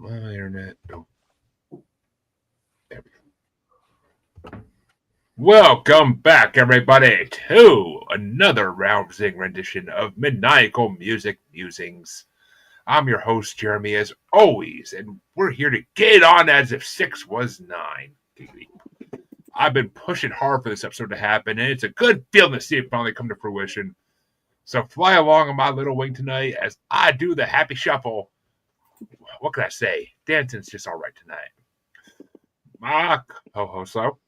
my internet. Oh, there we go. Welcome back, everybody, to another rousing rendition of Maniacal Musings. I'm your host, Jeremy, as always, and we're here to get it on as if 6 was 9. I've been pushing hard for this episode to happen, and it's a good feeling to see it finally come to fruition. So fly along on my little wing tonight as I do the happy shuffle. What can I say? Dancing's just all right tonight. My co-host, though,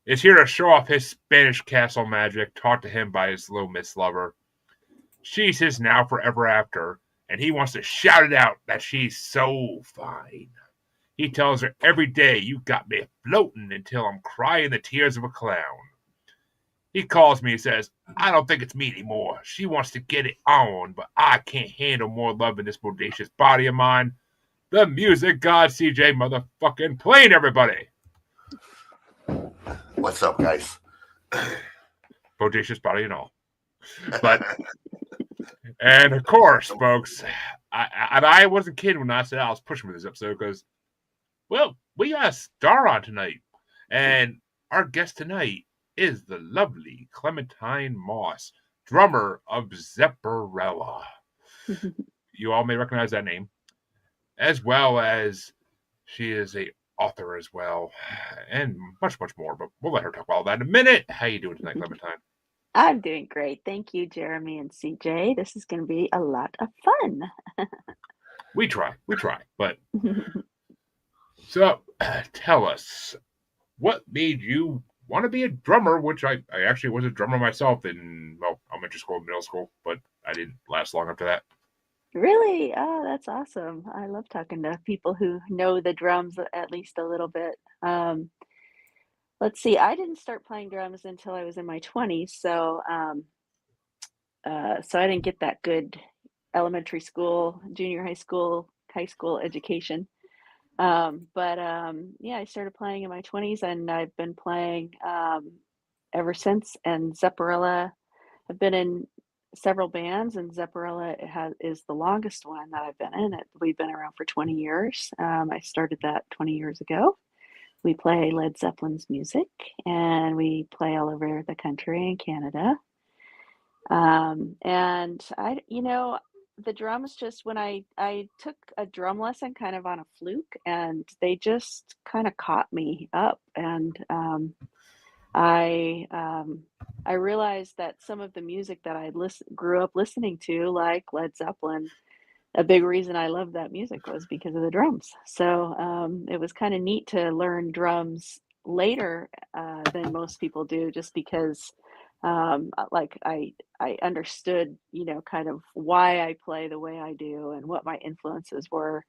is here to show off his Spanish castle magic taught to him by his little miss lover. She's his now forever after, and he wants to shout it out that she's so fine. He tells her every day, "You got me floating until I'm crying the tears of a clown." He calls me and says, "I don't think it's me anymore. She wants to get it on, but I can't handle more love in this bodacious body of mine." The music god CJ motherfucking Plain, everybody. What's up, guys? Bodacious body and all. But, and of course, folks, I wasn't kidding when I said I was pushing for this episode because, well, we got a star on tonight. And our guest tonight is the lovely Clementine Moss, drummer of Zepparella. You all may recognize that name. As well as she is a author as well, and much, much more. But we'll let her talk about all that in a minute. How you doing tonight, Clementine? I'm doing great. Thank you, Jeremy and CJ. This is going to be a lot of fun. We try. But so, tell us, what made you want to be a drummer? Which I actually was a drummer myself in elementary school, middle school, but I didn't last long after that. Really? Oh, that's awesome. I love talking to people who know the drums at least a little bit. Let's see. I didn't start playing drums until I was in my 20s, so I didn't get that good elementary school, junior high school education. Yeah, I started playing in my 20s, and I've been playing ever since. And Zepparella, I've been in several bands, and Zepparella is the longest one that I've been in. We've been around for 20 years. I started that 20 years ago. We play Led Zeppelin's music, and we play all over the country and Canada. And the drums, just when I took a drum lesson kind of on a fluke, and they just kind of caught me up. And I realized that some of the music that I grew up listening to, like Led Zeppelin, a big reason I loved that music was because of the drums. So it was kind of neat to learn drums later than most people do, just because I understood, kind of why I play the way I do and what my influences were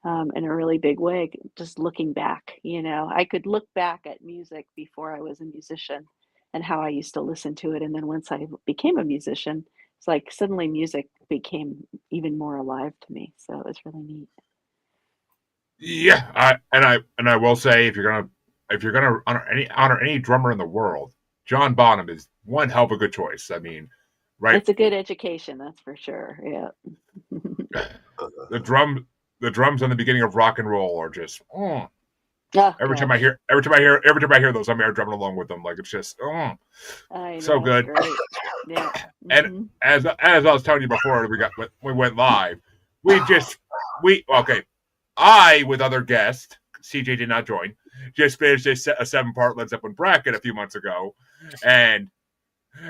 in a really big way. Just looking back, I could look back at music before I was a musician and how I used to listen to it. And then once I became a musician, it's like suddenly music became even more alive to me. So it was really neat. Yeah, I will say, if you're gonna honor any drummer in the world, John Bonham is one hell of a good choice. I mean, right? It's a good education, that's for sure. Yeah. The drums on the beginning of rock and roll are just every time I hear those, I'm there drumming along with them. Like, it's just so good. Yeah. And as I was telling you before we went live, I, with other guests, CJ did not join, just finished a 7-part Led Zeppelin bracket a few months ago, and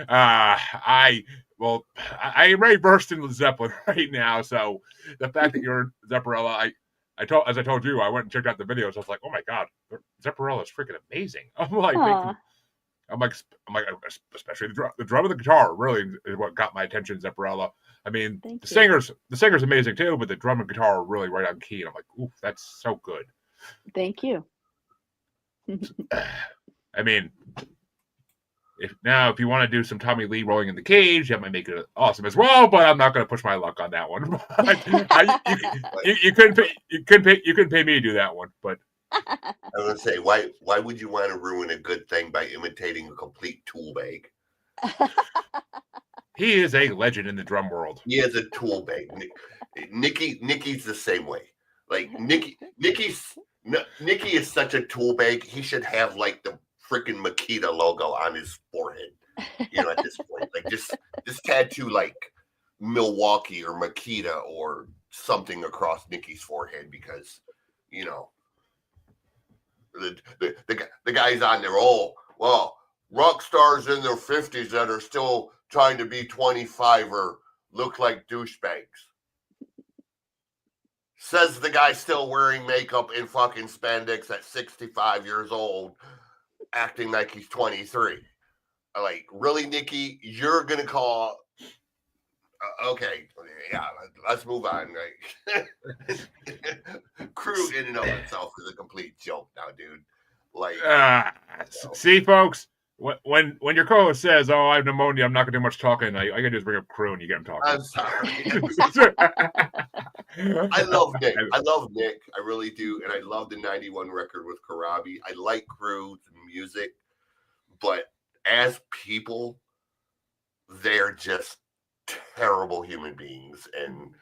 I am very versed in Zeppelin right now. So the fact that you're Zepparella, I told you, I went and checked out the videos. I was like, oh my god, Zepparella is freaking amazing. I'm like, especially the drum and the guitar really is what got my attention. Zepparella. I mean, the singer's amazing too, but the drum and guitar are really right on key. And I'm like, ooh, that's so good. Thank you. I mean, if you want to do some Tommy Lee rolling in the cage, that might make it awesome as well. But I'm not going to push my luck on that one. You couldn't pay me to do that one. But I was going to say, why would you want to ruin a good thing by imitating a complete tool bag? He is a legend in the drum world. He is a tool bag. Nikki's the same way. Like Nicky is such a tool bag. He should have like the freaking Makita logo on his forehead. At this point, like just tattoo like Milwaukee or Makita or something across Nicky's forehead because the guy's on there. Oh well, rock stars in their 50s that are still trying to be 25 or look like douchebags. Says the guy still wearing makeup in fucking spandex at 65 years old, acting like he's 23. Like, really, Nicky? You're gonna call? Okay, yeah. Let's move on. Like, Crew in and of itself is a complete joke now, dude. Like, see, folks. When your co-host says, "Oh, I have pneumonia, I'm not gonna do much talking," I gotta just bring up Crew and you get him talking. I'm sorry. I love Nick. I really do, and I love the '91 record with Karabi. I like Crew's music, but as people, they're just terrible human beings, and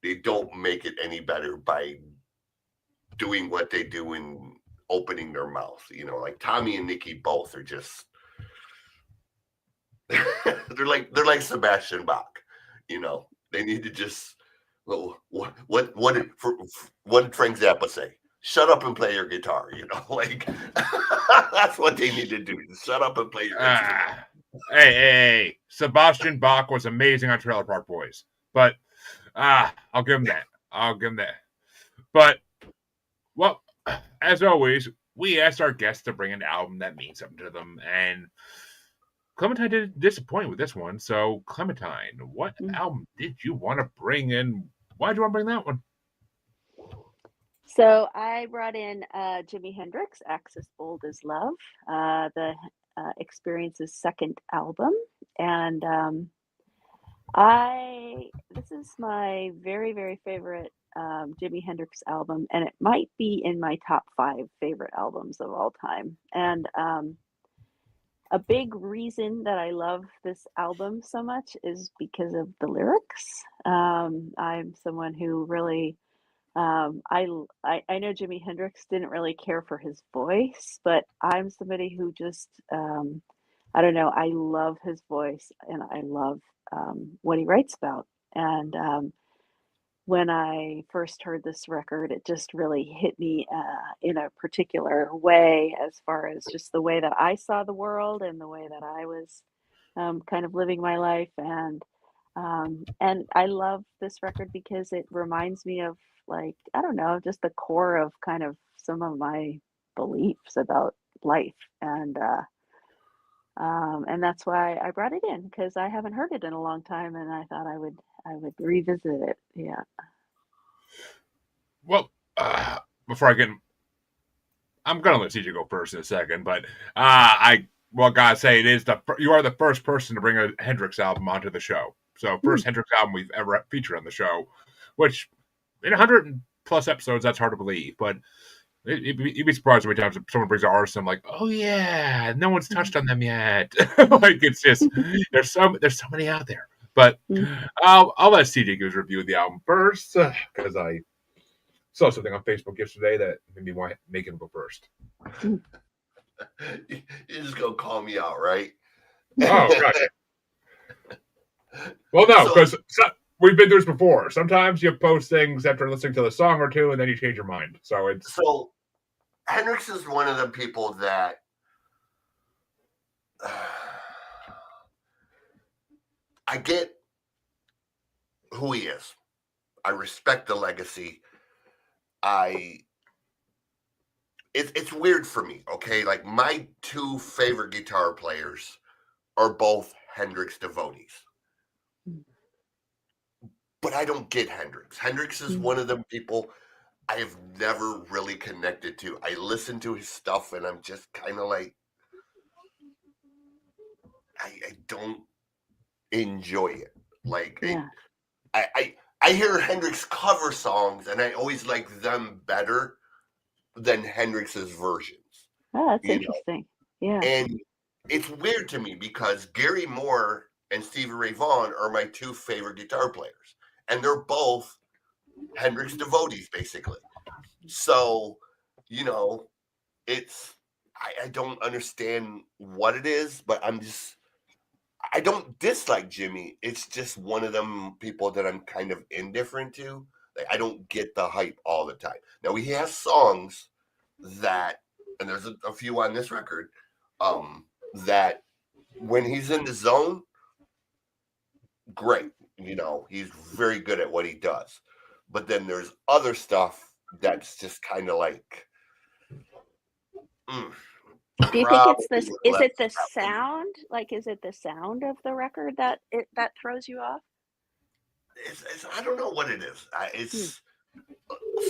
they don't make it any better by doing what they do and opening their mouth. Like Tommy and Nicky both are just they're like Sebastian Bach. They need to just what did Frank Zappa say? Shut up and play your guitar. Like that's what they need to do. Shut up and play your guitar. Hey, Sebastian Bach was amazing on Trailer Park Boys, but I'll give him that. But well, as always, we asked our guests to bring an album that means something to them, and Clementine didn't disappoint with this one. So, Clementine, what album did you want to bring in? Why did you want to bring that one? So I brought in Jimi Hendrix, Axis Bold as Love, the Experience's second album. And this is my very, very favorite Jimi Hendrix album, and it might be in my top 5 favorite albums of all time. And a big reason that I love this album so much is because of the lyrics. I'm someone who really, I know Jimi Hendrix didn't really care for his voice, but I'm somebody who just, I don't know, I love his voice and I love what he writes about. And when I first heard this record, it just really hit me in a particular way, as far as just the way that I saw the world and the way that I was kind of living my life. And I love this record because it reminds me of, like, I don't know, just the core of kind of some of my beliefs about life. And that's why I brought it in, because I haven't heard it in a long time, and I thought I would revisit it. Yeah. Well, before I get, I'm gonna let CJ go first in a second, but gotta say you are the first person to bring a Hendrix album onto the show. So first Hendrix album we've ever featured on the show, which in 100 plus episodes, that's hard to believe, but you'd be surprised how many times someone brings an artist and I'm like, oh yeah, no one's touched on them yet. Like, it's just there's so many out there. But I'll let CJ give his review of the album first, because I saw something on Facebook yesterday that made me want to make him go first. You're just gonna call me out, right? Oh, gotcha. Well, no, because we've been through this before. Sometimes you post things after listening to the song or two, and then you change your mind. So Hendrix is one of the people that I get who he is. I respect the legacy. It's weird for me, okay? Like, my 2 favorite guitar players are both Hendrix devotees. But I don't get Hendrix. Hendrix is one of them people I have never really connected to. I listen to his stuff and I'm just kind of like, I don't enjoy it. Like, Yeah. I hear Hendrix cover songs and I always like them better than Hendrix's versions. Oh, that's interesting. Yeah. And it's weird to me because Gary Moore and Stevie Ray Vaughan are my 2 favorite guitar players. And they're both Hendrix devotees, basically. So, you know, it's I don't understand what it is, but I don't dislike Jimmy. It's just one of them people that I'm kind of indifferent to. Like I don't get the hype all the time. Now he has songs that, and there's a few on this record, that when he's in the zone, great. You know, he's very good at what he does. But then there's other stuff that's just kind of like, do you think it's this? Is it the sound? Like, is it the sound of the record that throws you off? I don't know what it is. It's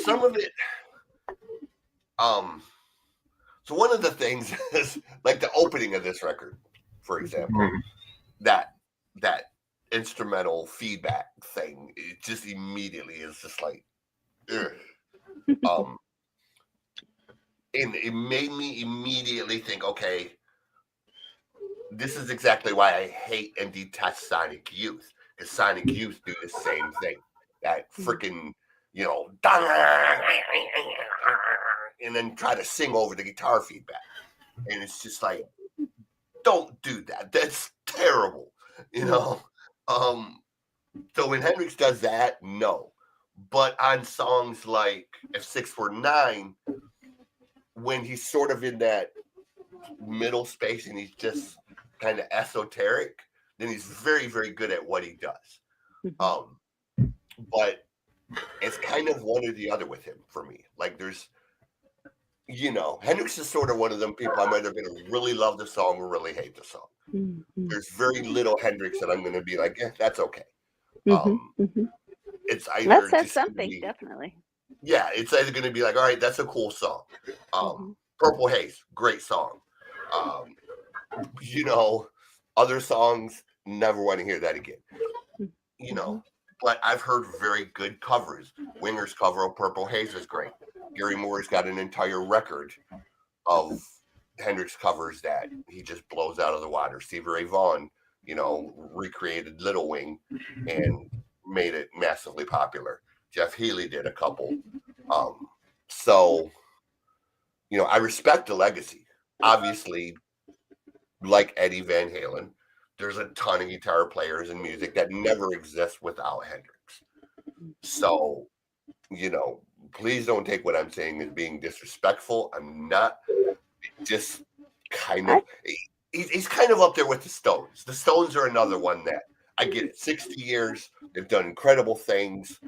some of it. So one of the things is like the opening of this record, for example, that instrumental feedback thing. It just immediately is just like, and it made me immediately think, okay, this is exactly why I hate and detest Sonic Youth, because Sonic Youth do the same thing. That freaking, you know, and then try to sing over the guitar feedback. And it's just like, don't do that. That's terrible, you know? So when Hendrix does that, no. But on songs like If 6 Were 9, when he's sort of in that middle space and he's just kind of esoteric, then he's very, very good at what he does. But it's kind of one or the other with him for me. Like there's, you know, Hendrix is sort of one of them people I'm either going to really love the song or really hate the song. There's very little Hendrix that I'm going to be like, that's okay. It's either that says something, definitely. Yeah, it's either going to be like, all right, that's a cool song. Purple Haze, great song. You know, other songs, never want to hear that again. You know, but I've heard very good covers. Winger's cover of Purple Haze is great. Gary Moore's got an entire record of Hendrix covers that he just blows out of the water. Stevie Ray Vaughan, you know, recreated Little Wing and made it massively popular. Jeff Healey did a couple. So, you know, I respect the legacy. Obviously, like Eddie Van Halen, there's a ton of guitar players and music that never exists without Hendrix. So, you know, please don't take what I'm saying as being disrespectful. I'm not. Just kind of, he's kind of up there with the Stones. The Stones are another one that I get it. 60 years, they've done incredible things.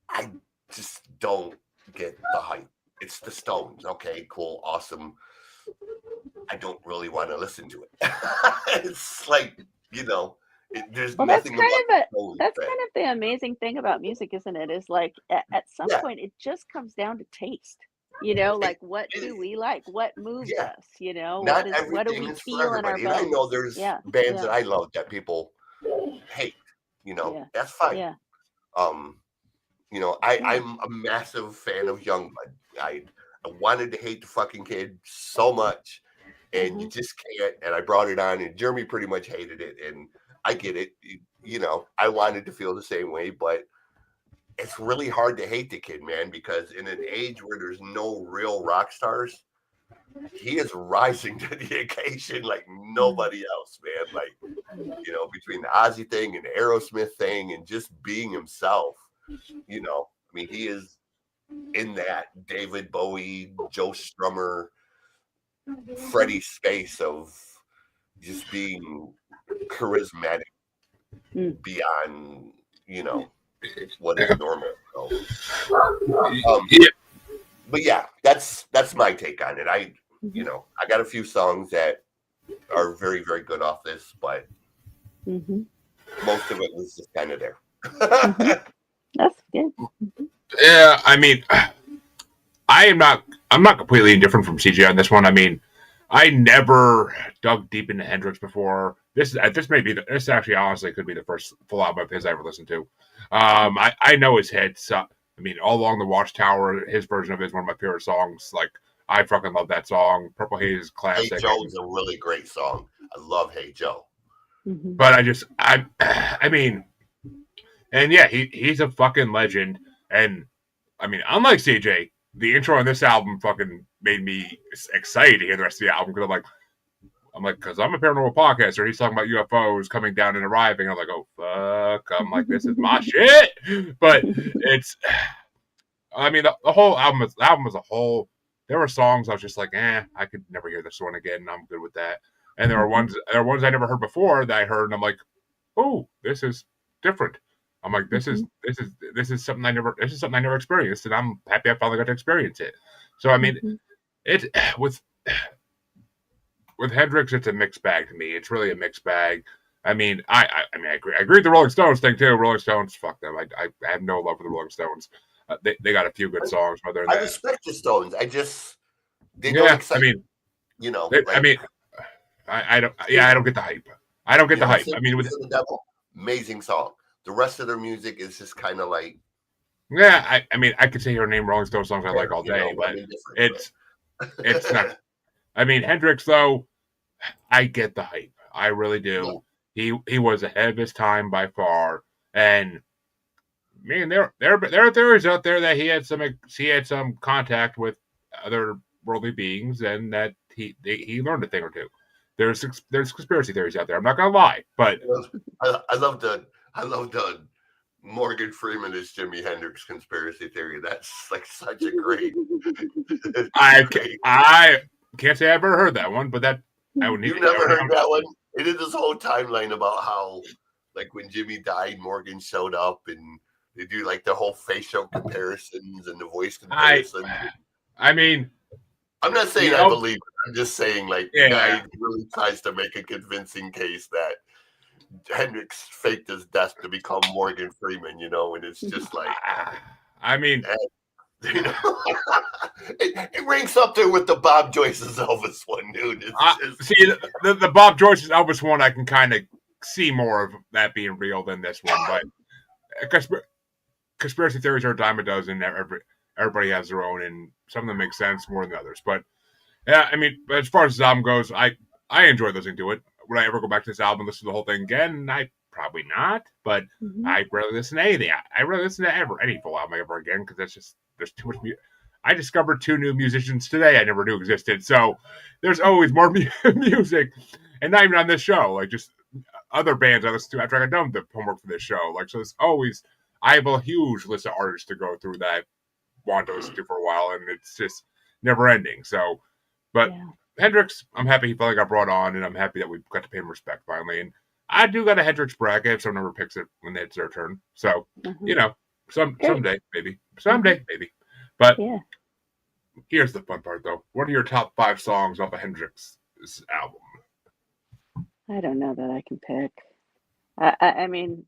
I just don't get the hype. It's the Stones. Okay, cool, awesome. I don't really want to listen to it. It's like, you know, there's nothing. That's kind of the amazing thing about music, isn't it? Is like at some point it just comes down to taste. You know, like what do we like? What moves us? You know, what do we feel in our bones? And I know there's bands that I love that people hate. You know, that's fine. You know, I'm a massive fan of Youngblood. I wanted to hate the fucking kid so much, and you just can't. And I brought it on, and Jeremy pretty much hated it, and I get it. You know, I wanted to feel the same way, but it's really hard to hate the kid, man, because in an age where there's no real rock stars, he is rising to the occasion like nobody else, man. Like, you know, between the Ozzy thing and the Aerosmith thing and just being himself, you know, I mean, he is in that David Bowie, Joe Strummer, Freddie space of just being charismatic beyond, you know, what is normal. So, but yeah, that's my take on it. You know, I got a few songs that are very, very good off this, but most of it was just kind of there. That's good. Yeah, I mean, I'm not completely indifferent from CJ on this one. I mean, I never dug deep into Hendrix before. This actually honestly could be the first full album of his I ever listened to. I know his hits. I mean, All Along the Watchtower, his version of it is one of my favorite songs. Like, I fucking love that song. Purple Haze is classic. Hey Joe is a really great song. I love Hey Joe. But I mean, And yeah, he's a fucking legend. And I mean, unlike CJ, the intro on this album fucking made me excited to hear the rest of the album because I'm like, because I'm a paranormal podcaster. He's talking about UFOs coming down and arriving. I'm like, oh fuck. I'm like, this is my shit. But it's, I mean, the whole album, as a whole, there were songs I was just like, I could never hear this one again. I'm good with that. And there are ones I never heard before that I heard, and I'm like, oh, this is different. I'm like, this is something I never experienced, and I'm happy I finally got to experience it. So I mean, it with Hendrix, it's a mixed bag to me. It's really a mixed bag. I mean, I agree. I agree with the Rolling Stones thing too. Rolling Stones, fuck them. I have no love for the Rolling Stones. They got a few good songs, but I respect the Stones. They don't excite. I mean, I don't. Yeah, I don't get the hype. I don't get the hype. I mean, with the Devil, amazing song. The rest of their music is just kind of like. Yeah, I mean, I could say your name Rolling Stones songs I like all day, but it's not. I mean, Hendrix though, I get the hype. I really do. Yeah. He was ahead of his time by far, and man, there are theories out there that he had some contact with other worldly beings, and that he learned a thing or two. There's conspiracy theories out there. I'm not gonna lie, but I love the Morgan Freeman is Jimi Hendrix conspiracy theory. That's like such a great. I can't say I've ever heard that one, but that I would need. You've never heard that one? It is this whole timeline about how, like, when Jimmy died, Morgan showed up, and they do like the whole facial comparisons and the voice comparisons. I mean, I'm not saying I believe it. I'm just saying, like, the guy really tries to make a convincing case that Hendrix faked his death to become Morgan Freeman, and it's just like, I mean, it ranks up there with the Bob Joyce's Elvis one, dude. See, the Bob Joyce's Elvis one, I can kind of see more of that being real than this one, but conspiracy theories are a dime a dozen. Everybody has their own, and some of them make sense more than others. But yeah, I mean, as far as this album goes, I enjoy listening to it. Would I ever go back to this album and listen to the whole thing again? I probably not, but I rarely listen to anything. I rarely listen to any full album ever again because there's too much music. I discovered 2 new musicians today I never knew existed. So there's always more music, and not even on this show. Like just other bands I listen to after I got done with the homework for this show. Like so, I have a huge list of artists to go through that I want to listen to for a while, and it's just never ending. So, but. Yeah. Hendrix, I'm happy he finally got brought on, and I'm happy that we got to pay him respect finally. And I do got a Hendrix bracket if someone ever picks it when it's their turn. So, someday, maybe. But here's the fun part, though. What are your top 5 songs off of Hendrix's album? I don't know that I can pick. I mean,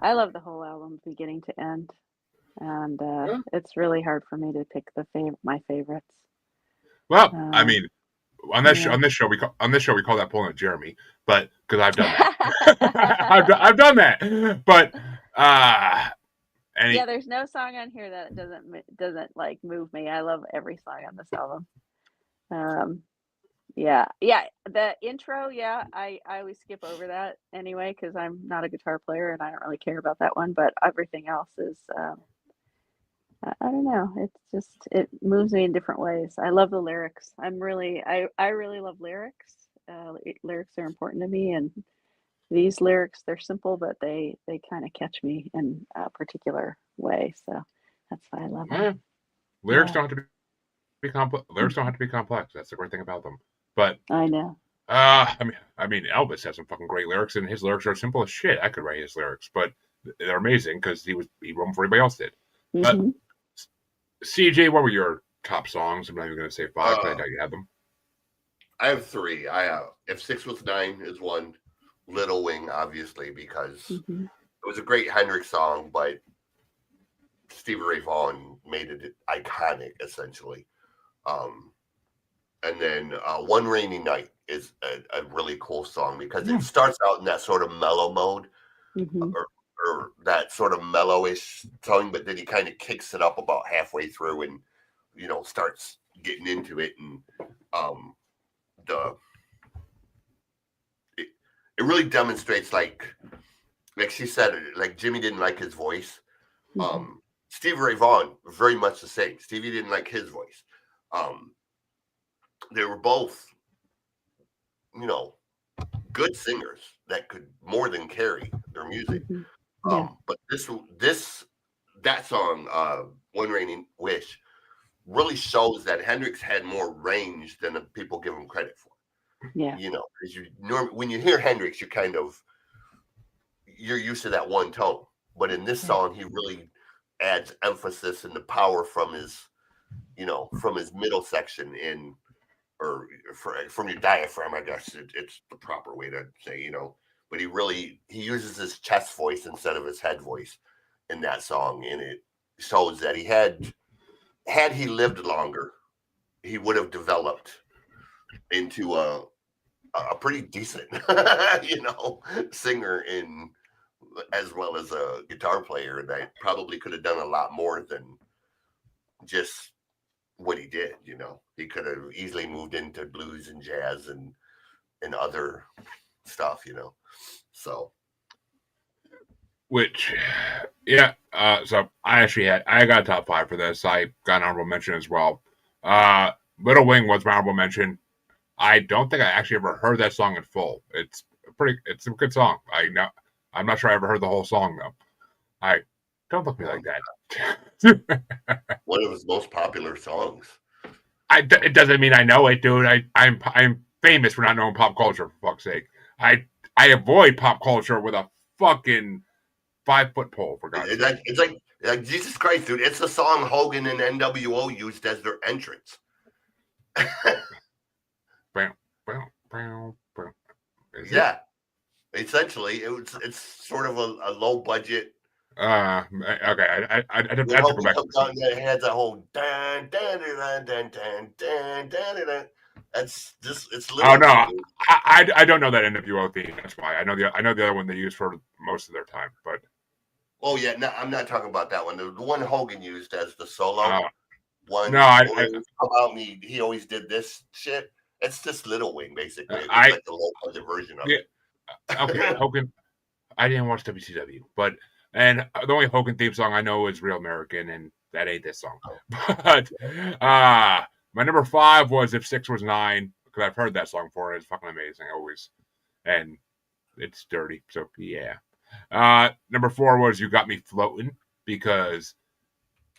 I love the whole album beginning to end, and it's really hard for me to pick my favorites. Well, I mean. On this show, we call that pulling a Jeremy, but because I've done that, I've done that. But there's no song on here that doesn't like move me. I love every song on this album. The intro, I always skip over that anyway because I'm not a guitar player and I don't really care about that one. But everything else is. I don't know. It's just it moves me in different ways. I love the lyrics. I really love lyrics. Lyrics are important to me, and these lyrics they're simple, but they kind of catch me in a particular way. So that's why I love them. Lyrics don't have to be complex. Lyrics don't have to be complex. That's the great thing about them. But I know. I mean, Elvis has some fucking great lyrics, and his lyrics are simple as shit. I could write his lyrics, but they're amazing because he wrote them before anybody else did. But CJ, what were your top songs? I'm not even going to say 5 because I know you have them. I have 3. If 6 Was 9 is one. Little Wing, obviously, because it was a great Hendrix song, but Stevie Ray Vaughan made it iconic, essentially. And then One Rainy Night is a really cool song because it starts out in that sort of mellow mode, or that sort of mellowish tone, but then he kind of kicks it up about halfway through and starts getting into it, and it really demonstrates like like she said, like Jimmy didn't like his voice. Mhm. Stevie Ray Vaughan, very much the same. Stevie didn't like his voice. They were both, you know, good singers that could more than carry their music. Mhm. Yeah. But that song, "One Raining Wish," really shows that Hendrix had more range than the people give him credit for. Yeah. You know, because when you hear Hendrix, you're used to that one tone, but in this Right. song, he really adds emphasis and the power from his middle section from your diaphragm. I guess it's the proper way to say. But he uses his chest voice instead of his head voice in that song, and it shows that had he lived longer, he would have developed into a pretty decent, singer in as well as a guitar player that probably could have done a lot more than just what he did. He could have easily moved into blues and jazz and other stuff. So Which, yeah. So I got a top 5 for this. I got an honorable mention as well. Little Wing was my honorable mention. I don't think I actually ever heard that song in full. It's a good song. I'm not sure I ever heard the whole song though. I don't look at me like that. one of his most popular songs. It doesn't mean I know it, dude. I'm famous for not knowing pop culture. For fuck's sake, I avoid pop culture with a fucking 5-foot pole. For God's sake, It's like Jesus Christ, dude. It's the song Hogan and NWO used as their entrance. bam, bam, bam, bam. Yeah, essentially, it's sort of a low budget. Okay. I have to Hogan go back. comes out and it has that whole dan dan dan dan dan dan dan dan. That's just it's Oh little. no, I don't know that NWO theme. That's why I know the other one they use for most of their time. But Oh yeah, no, I'm not talking about that one. The one Hogan used as the solo one. no, Where he come out and he always did this shit. It's just Little Wing basically. It's I like the low budget version of yeah, okay. Hogan. I didn't watch WCW, and the only Hogan theme song I know is Real American, and that ain't this song. But my number 5 was If 6 Was 9, because I've heard that song before, and it's fucking amazing always, and it's dirty. So yeah. Number 4 was You Got Me Floating,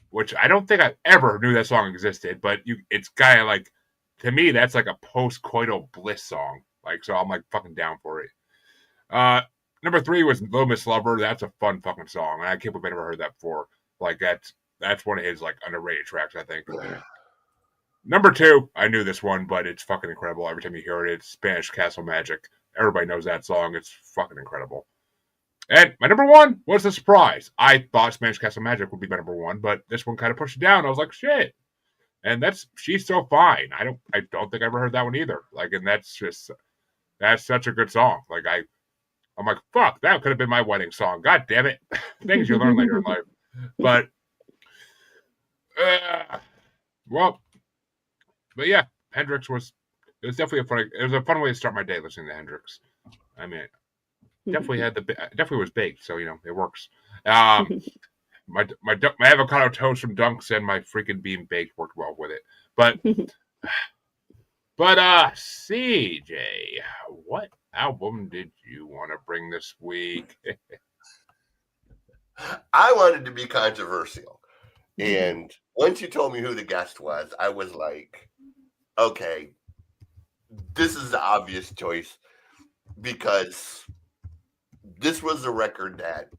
which I don't think I ever knew that song existed, but it's kind of like, to me, that's like a post-coital bliss song. Like, so I'm like fucking down for it. Number 3 was Little Miss Lover. That's a fun fucking song, and I can't believe I never heard that before. Like that's one of his like underrated tracks, I think. Number 2, I knew this one, but it's fucking incredible. Every time you hear it, it's Spanish Castle Magic. Everybody knows that song. It's fucking incredible. And my number 1 was a surprise. I thought Spanish Castle Magic would be my number 1, but this one kind of pushed it down. I was like, shit. And She's So Fine. I don't think I ever heard that one either. Like, and that's such a good song. Like I'm like, fuck, that could have been my wedding song. God damn it. Things you learn later in life. But well, but yeah, Hendrix was definitely a fun way to start my day listening to Hendrix. I mean, definitely was baked, so it works. My avocado toast from Dunks and my freaking bean baked worked well with it. But CJ, what album did you want to bring this week? I wanted to be controversial, and once you told me who the guest was, I was like, okay, this is the obvious choice because this was a record that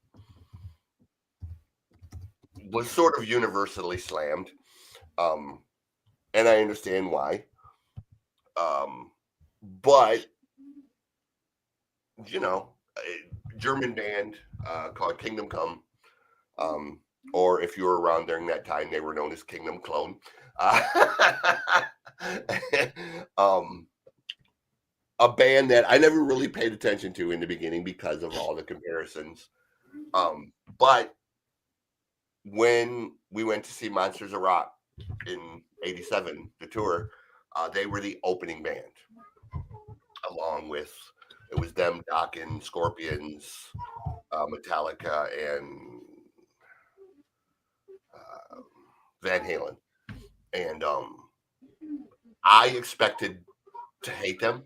was sort of universally slammed, and I understand why. But a German band called Kingdom Come, or if you were around during that time, they were known as Kingdom Clone. A band that I never really paid attention to in the beginning because of all the comparisons. But when we went to see Monsters of Rock in '87, the tour, they were the opening band, along with it was them, Dokken, Scorpions, Metallica and Van Halen, and I expected to hate them,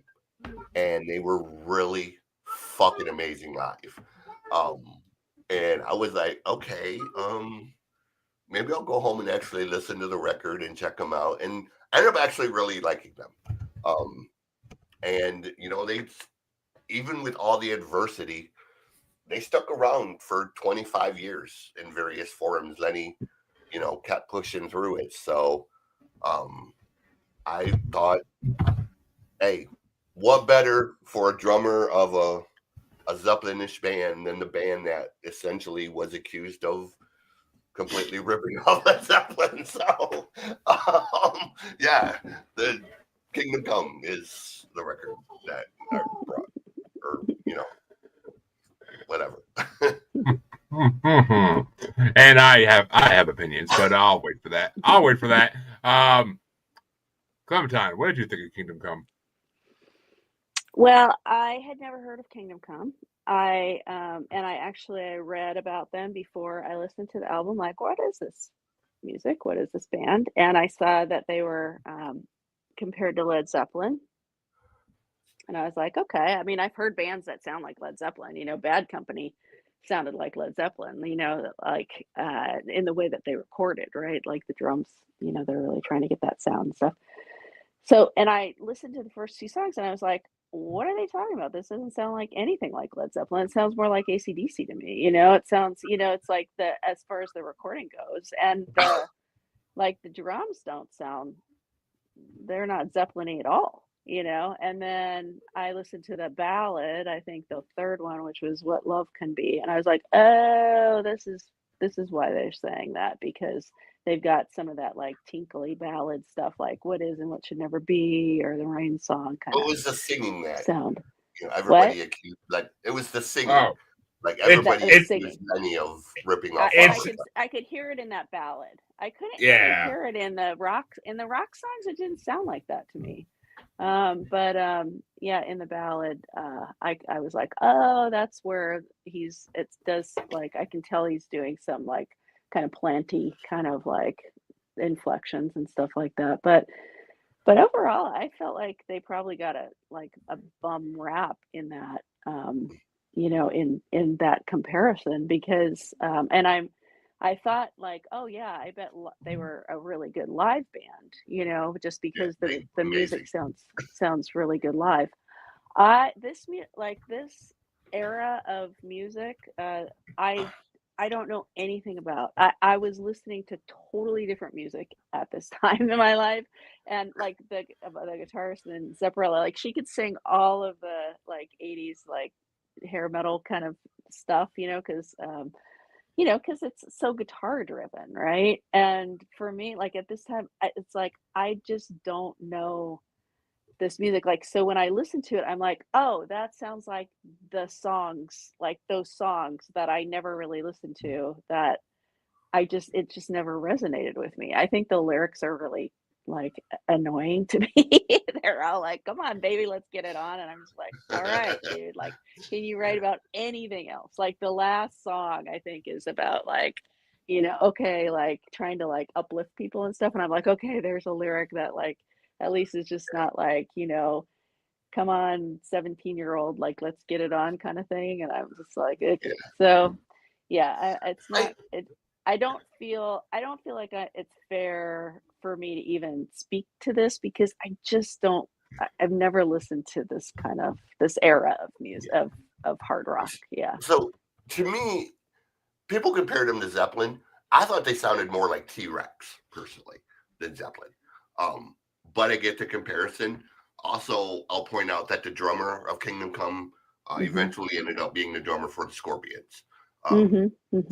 and they were really fucking amazing live. Um, and I was like, okay, maybe I'll go home and actually listen to the record and check them out. And I ended up actually really liking them. And they, even with all the adversity, they stuck around for 25 years in various forums. Lenny, kept pushing through it. So I thought, hey, what better for a drummer of a Zeppelinish band than the band that essentially was accused of completely ripping off Led Zeppelin. So, yeah, the Kingdom Come is the record that I brought, or whatever. And I have opinions, but I'll wait for that. Clementine, what did you think of Kingdom Come? Well, I had never heard of Kingdom Come. I actually read about them before I listened to the album. Like, what is this music? What is this band? And I saw that they were compared to Led Zeppelin, and I was like, okay. I mean, I've heard bands that sound like Led Zeppelin. Bad Company sounded like Led Zeppelin. Like in the way that they recorded, right? Like the drums. They're really trying to get that sound and stuff. So, and I listened to the first two songs and I was like, what are they talking about? This doesn't sound like anything like Led Zeppelin. It sounds more like AC/DC to me. It sounds, it's like as far as the recording goes, and the drums don't sound, they're not Zeppelin-y at all, And then I listened to the ballad, I think the third one, which was What Love Can Be. And I was like, oh, this is why they're saying that, because they've got some of that like tinkly ballad stuff, like What Is and What Should Never Be, or the Rain Song kind What of was the singing that? sound. Everybody accused, like, it was the singing. Oh, like everybody accused singing. Lenny of ripping off. I could hear it in that ballad. I couldn't Yeah. really hear it in the rock songs. It didn't sound like that to me. But yeah, in the ballad, I was like, oh, that's where it does, like, I can tell he's doing some like kind of planty kind of like inflections and stuff like that. But overall, I felt like they probably got a bum rap in that, in that comparison, because I thought like, oh yeah, I bet they were a really good live band, just because the music sounds really good live. This era of music, I don't know anything about. I was listening to totally different music at this time in my life, and like the guitarist in Zepparella, like she could sing all of the like 80s like hair metal kind of stuff, because it's so guitar driven, right? And for me, like at this time, it's like I just don't know this music. Like, so when I listen to it, I'm like, oh, that sounds like the songs, like those songs that I never really listened to, that it just never resonated with me. I think the lyrics are really like annoying to me. They're all like, come on, baby, let's get it on. And I'm just like, all right, dude, like, can you write about anything else? Like the last song, I think, is about like, okay, like trying to like uplift people and stuff. And I'm like, okay, there's a lyric that like at least is just not like, come on, 17-year-old, like, let's get it on kind of thing. And I'm just like, okay. Yeah. So yeah, it's not, I don't feel like it's fair for me to even speak to this, because I just don't, I've never listened to this era of music, of hard rock. Yeah. So to me, people compared them to Zeppelin. I thought they sounded more like T-Rex personally than Zeppelin. But I get the comparison. Also, I'll point out that the drummer of Kingdom Come eventually ended up being the drummer for the Scorpions.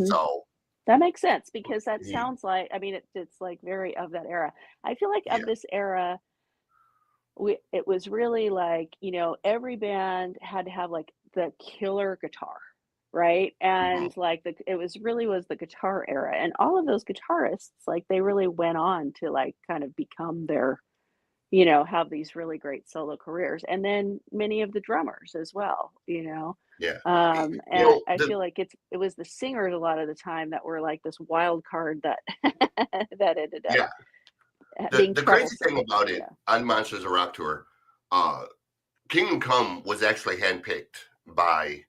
So that makes sense, because that sounds like, I mean, it's like very of that era. I feel like of this era, it was really like, every band had to have like the killer guitar, right? And like it was the guitar era, and all of those guitarists, like they really went on to like kind of become their, have these really great solo careers. And then many of the drummers as well, Yeah. And I feel like it was the singers a lot of the time that were like this wild card that that ended up yeah. being The crazy troublesome. thing about it Yeah. on Monsters of Rock tour, Kingdom Come was actually handpicked by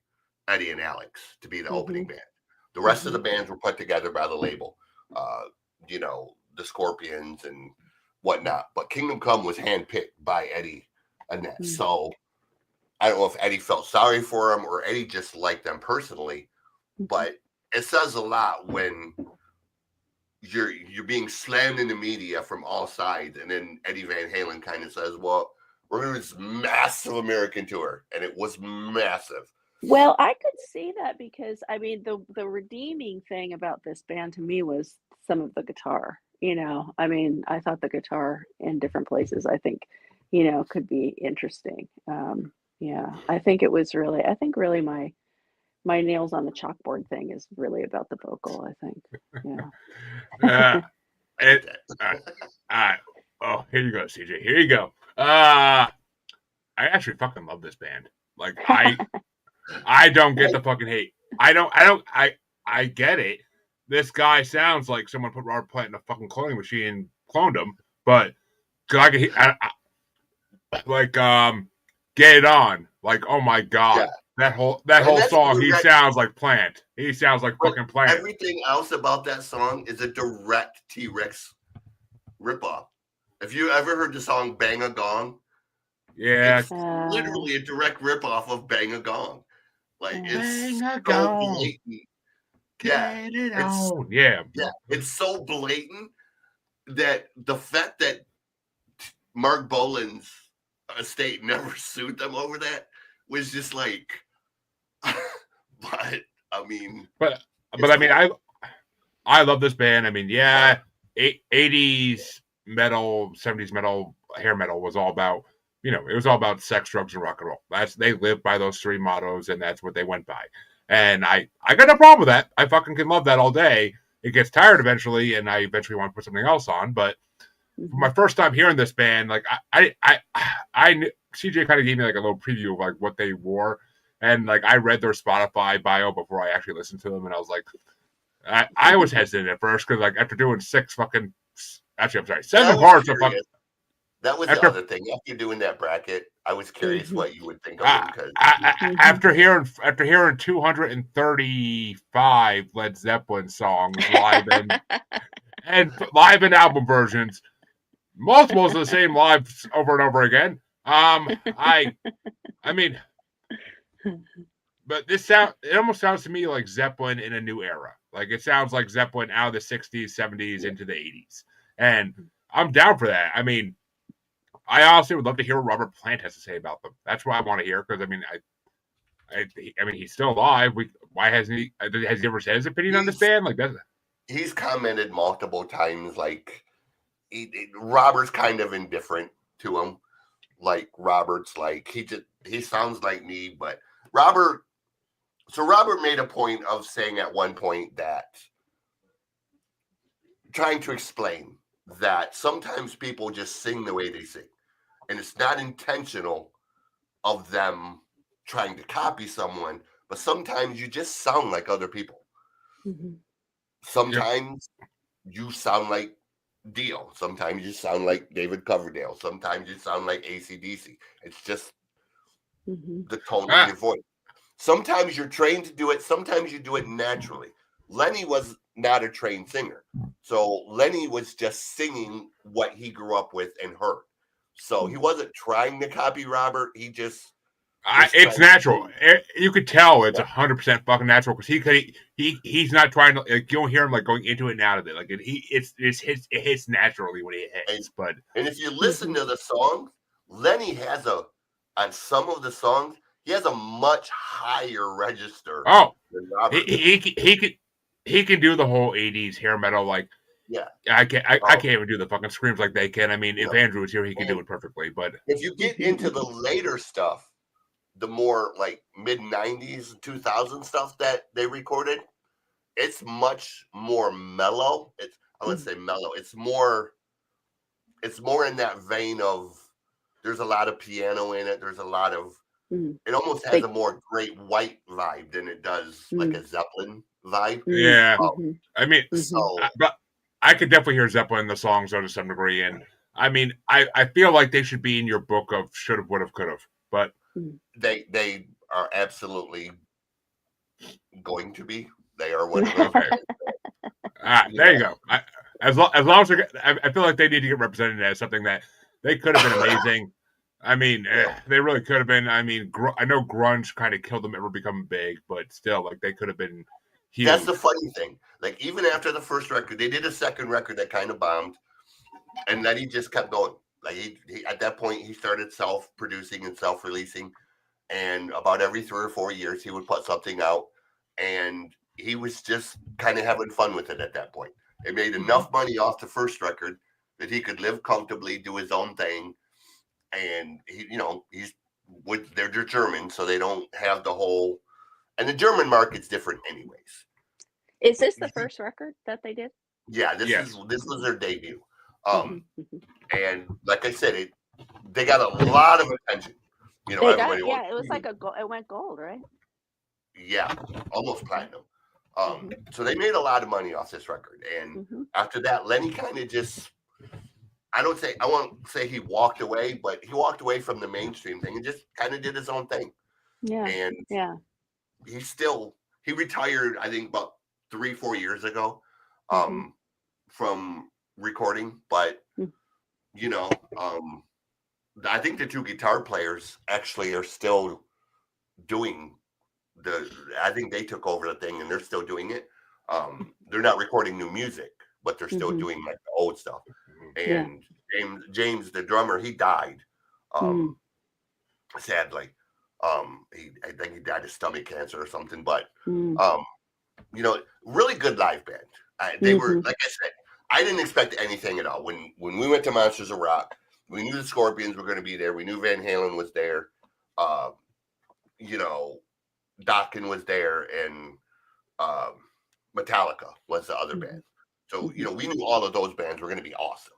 Eddie and Alex to be the opening band. The rest of the bands were put together by the label, the Scorpions and whatnot. But Kingdom Come was handpicked by Eddie and that. So I don't know if Eddie felt sorry for him or Eddie just liked them personally, but it says a lot when you're being slammed in the media from all sides, and then Eddie Van Halen kind of says, "Well, we're doing this massive American tour," and it was massive. Well, I could see that because I mean the redeeming thing about this band to me was some of the guitar. I mean, I thought the guitar in different places, I think, could be interesting. Yeah, I think really my nails on the chalkboard thing is really about the vocal, I think. Yeah. Oh, here you go, CJ. Here you go. I actually fucking love this band. Like I don't get the fucking hate. I get it. This guy sounds like someone put Robert Plant in a fucking cloning machine and cloned him, but cause I could Get It On. Like, oh my god. Yeah. That whole song, he sounds like Plant. He sounds like fucking Plant. Everything else about that song is a direct T-Rex ripoff. If you ever heard the song Bang a Gong, yeah, it's literally a direct ripoff of Bang a Gong. Like, it's so blatant. Get it on. Yeah. Yeah, it's so blatant that the fact that Mark Bolan's estate never sued them over that was just like, but I mean, I mean, I love this band. I mean, yeah, 80s metal, 70s metal, hair metal was all about, it was all about sex, drugs, and rock and roll. They lived by those three mottos, and that's what they went by. And I got no problem with that. I fucking can love that all day. It gets tired eventually, and I eventually want to put something else on. But for my first time hearing this band, like I knew, CJ kind of gave me like a little preview of like what they wore, and like I read their Spotify bio before I actually listened to them, and I was like, I was hesitant at first because like after doing 7 parts of fucking. That was the other thing. After doing that bracket, I was curious what you would think of them because after hearing 235 Led Zeppelin songs live and live and album versions, multiples of the same live over and over again. I mean, but it almost sounds to me like Zeppelin in a new era. Like it sounds like Zeppelin out of the 60s, 70s into the 80s, and I'm down for that. I mean, I honestly would love to hear what Robert Plant has to say about them. That's what I want to hear because I mean, he's still alive. Why hasn't he? Has he ever said his opinion on this band? Like that. He's commented multiple times. Like Robert's kind of indifferent to him. Like Robert's like he sounds like me, but Robert made a point of saying at one point that trying to explain that sometimes people just sing the way they sing. And it's not intentional of them trying to copy someone, but sometimes you just sound like other people. Sometimes you sound like Dio. Sometimes you sound like David Coverdale. Sometimes you sound like AC/DC. It's just the tone of your voice. Sometimes you're trained to do it. Sometimes you do it naturally. Lenny was not a trained singer. So Lenny was just singing what he grew up with and heard. So he wasn't trying to copy Robert. He just it's natural. You could tell it's 100% fucking natural because he's not trying to. Like, you don't hear him like going into it and out of it. Like it hits naturally when it hits. And if you listen to the songs, Lenny has on some of the songs he has a much higher register. Oh, than Robert. He can do the whole 80s hair metal like. Yeah, I can't even do the fucking screams like they can. I mean, if Andrew was here, he could do it perfectly. But if you get into the later stuff, the more like mid 90s, 2000 stuff that they recorded, it's much more mellow. Let's say mellow. It's more in that vein of there's a lot of piano in it. There's a lot of It almost has a more Great White vibe than it does like a Zeppelin vibe. Yeah. I mean, so but I could definitely hear Zeppelin in the songs though to some degree, and I mean, I feel like they should be in your book of should have, would have, could have, but they are absolutely going to be. They are one of those. There you go. As long as I feel like they need to get represented as something that they could have been amazing. I mean, they really could have been. I mean, I know grunge kind of killed them ever becoming big, but still, like they could have been huge. That's the funny thing. Like even after the first record, they did a second record that kind of bombed, and then he just kept going. Like he at that point he started self-producing and self-releasing, and about every 3 or 4 years he would put something out, and he was just kind of having fun with it at that point. It made enough money off the first record that he could live comfortably, do his own thing, and they're German, so they don't have the whole, and the German market's different anyways. Is this the first record that they did? Yeah, this was their debut. And like I said, they got a lot of attention. It was like it went gold, right? Yeah, almost platinum. So they made a lot of money off this record, and after that, Lenny kind of just, I won't say he walked away, but he walked away from the mainstream thing and just kind of did his own thing. Yeah, and he retired, I think, about 3-4 years ago, from recording, but I think the two guitar players actually are still doing I think they took over the thing and they're still doing it. They're not recording new music, but they're still doing like the old stuff. And James, the drummer, he died. Sadly. I think he died of stomach cancer or something, but really good live band. They were, like I said, I didn't expect anything at all. When we went to Monsters of Rock, we knew the Scorpions were going to be there. We knew Van Halen was there. Dokken was there, and Metallica was the other band. So, we knew all of those bands were going to be awesome.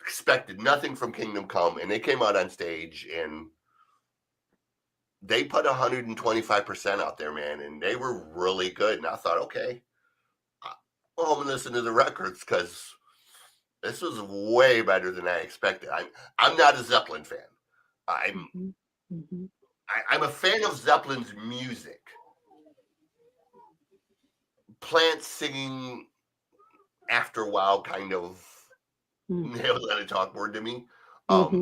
Expected nothing from Kingdom Come, and they came out on stage, and they put 125% out there, man, and they were really good. And I thought, okay, I'll home and listen to the records because this was way better than I expected. I'm not a Zeppelin fan. I'm a fan of Zeppelin's music. Plant singing after a while kind of nailed that a chalkboard to me. Now,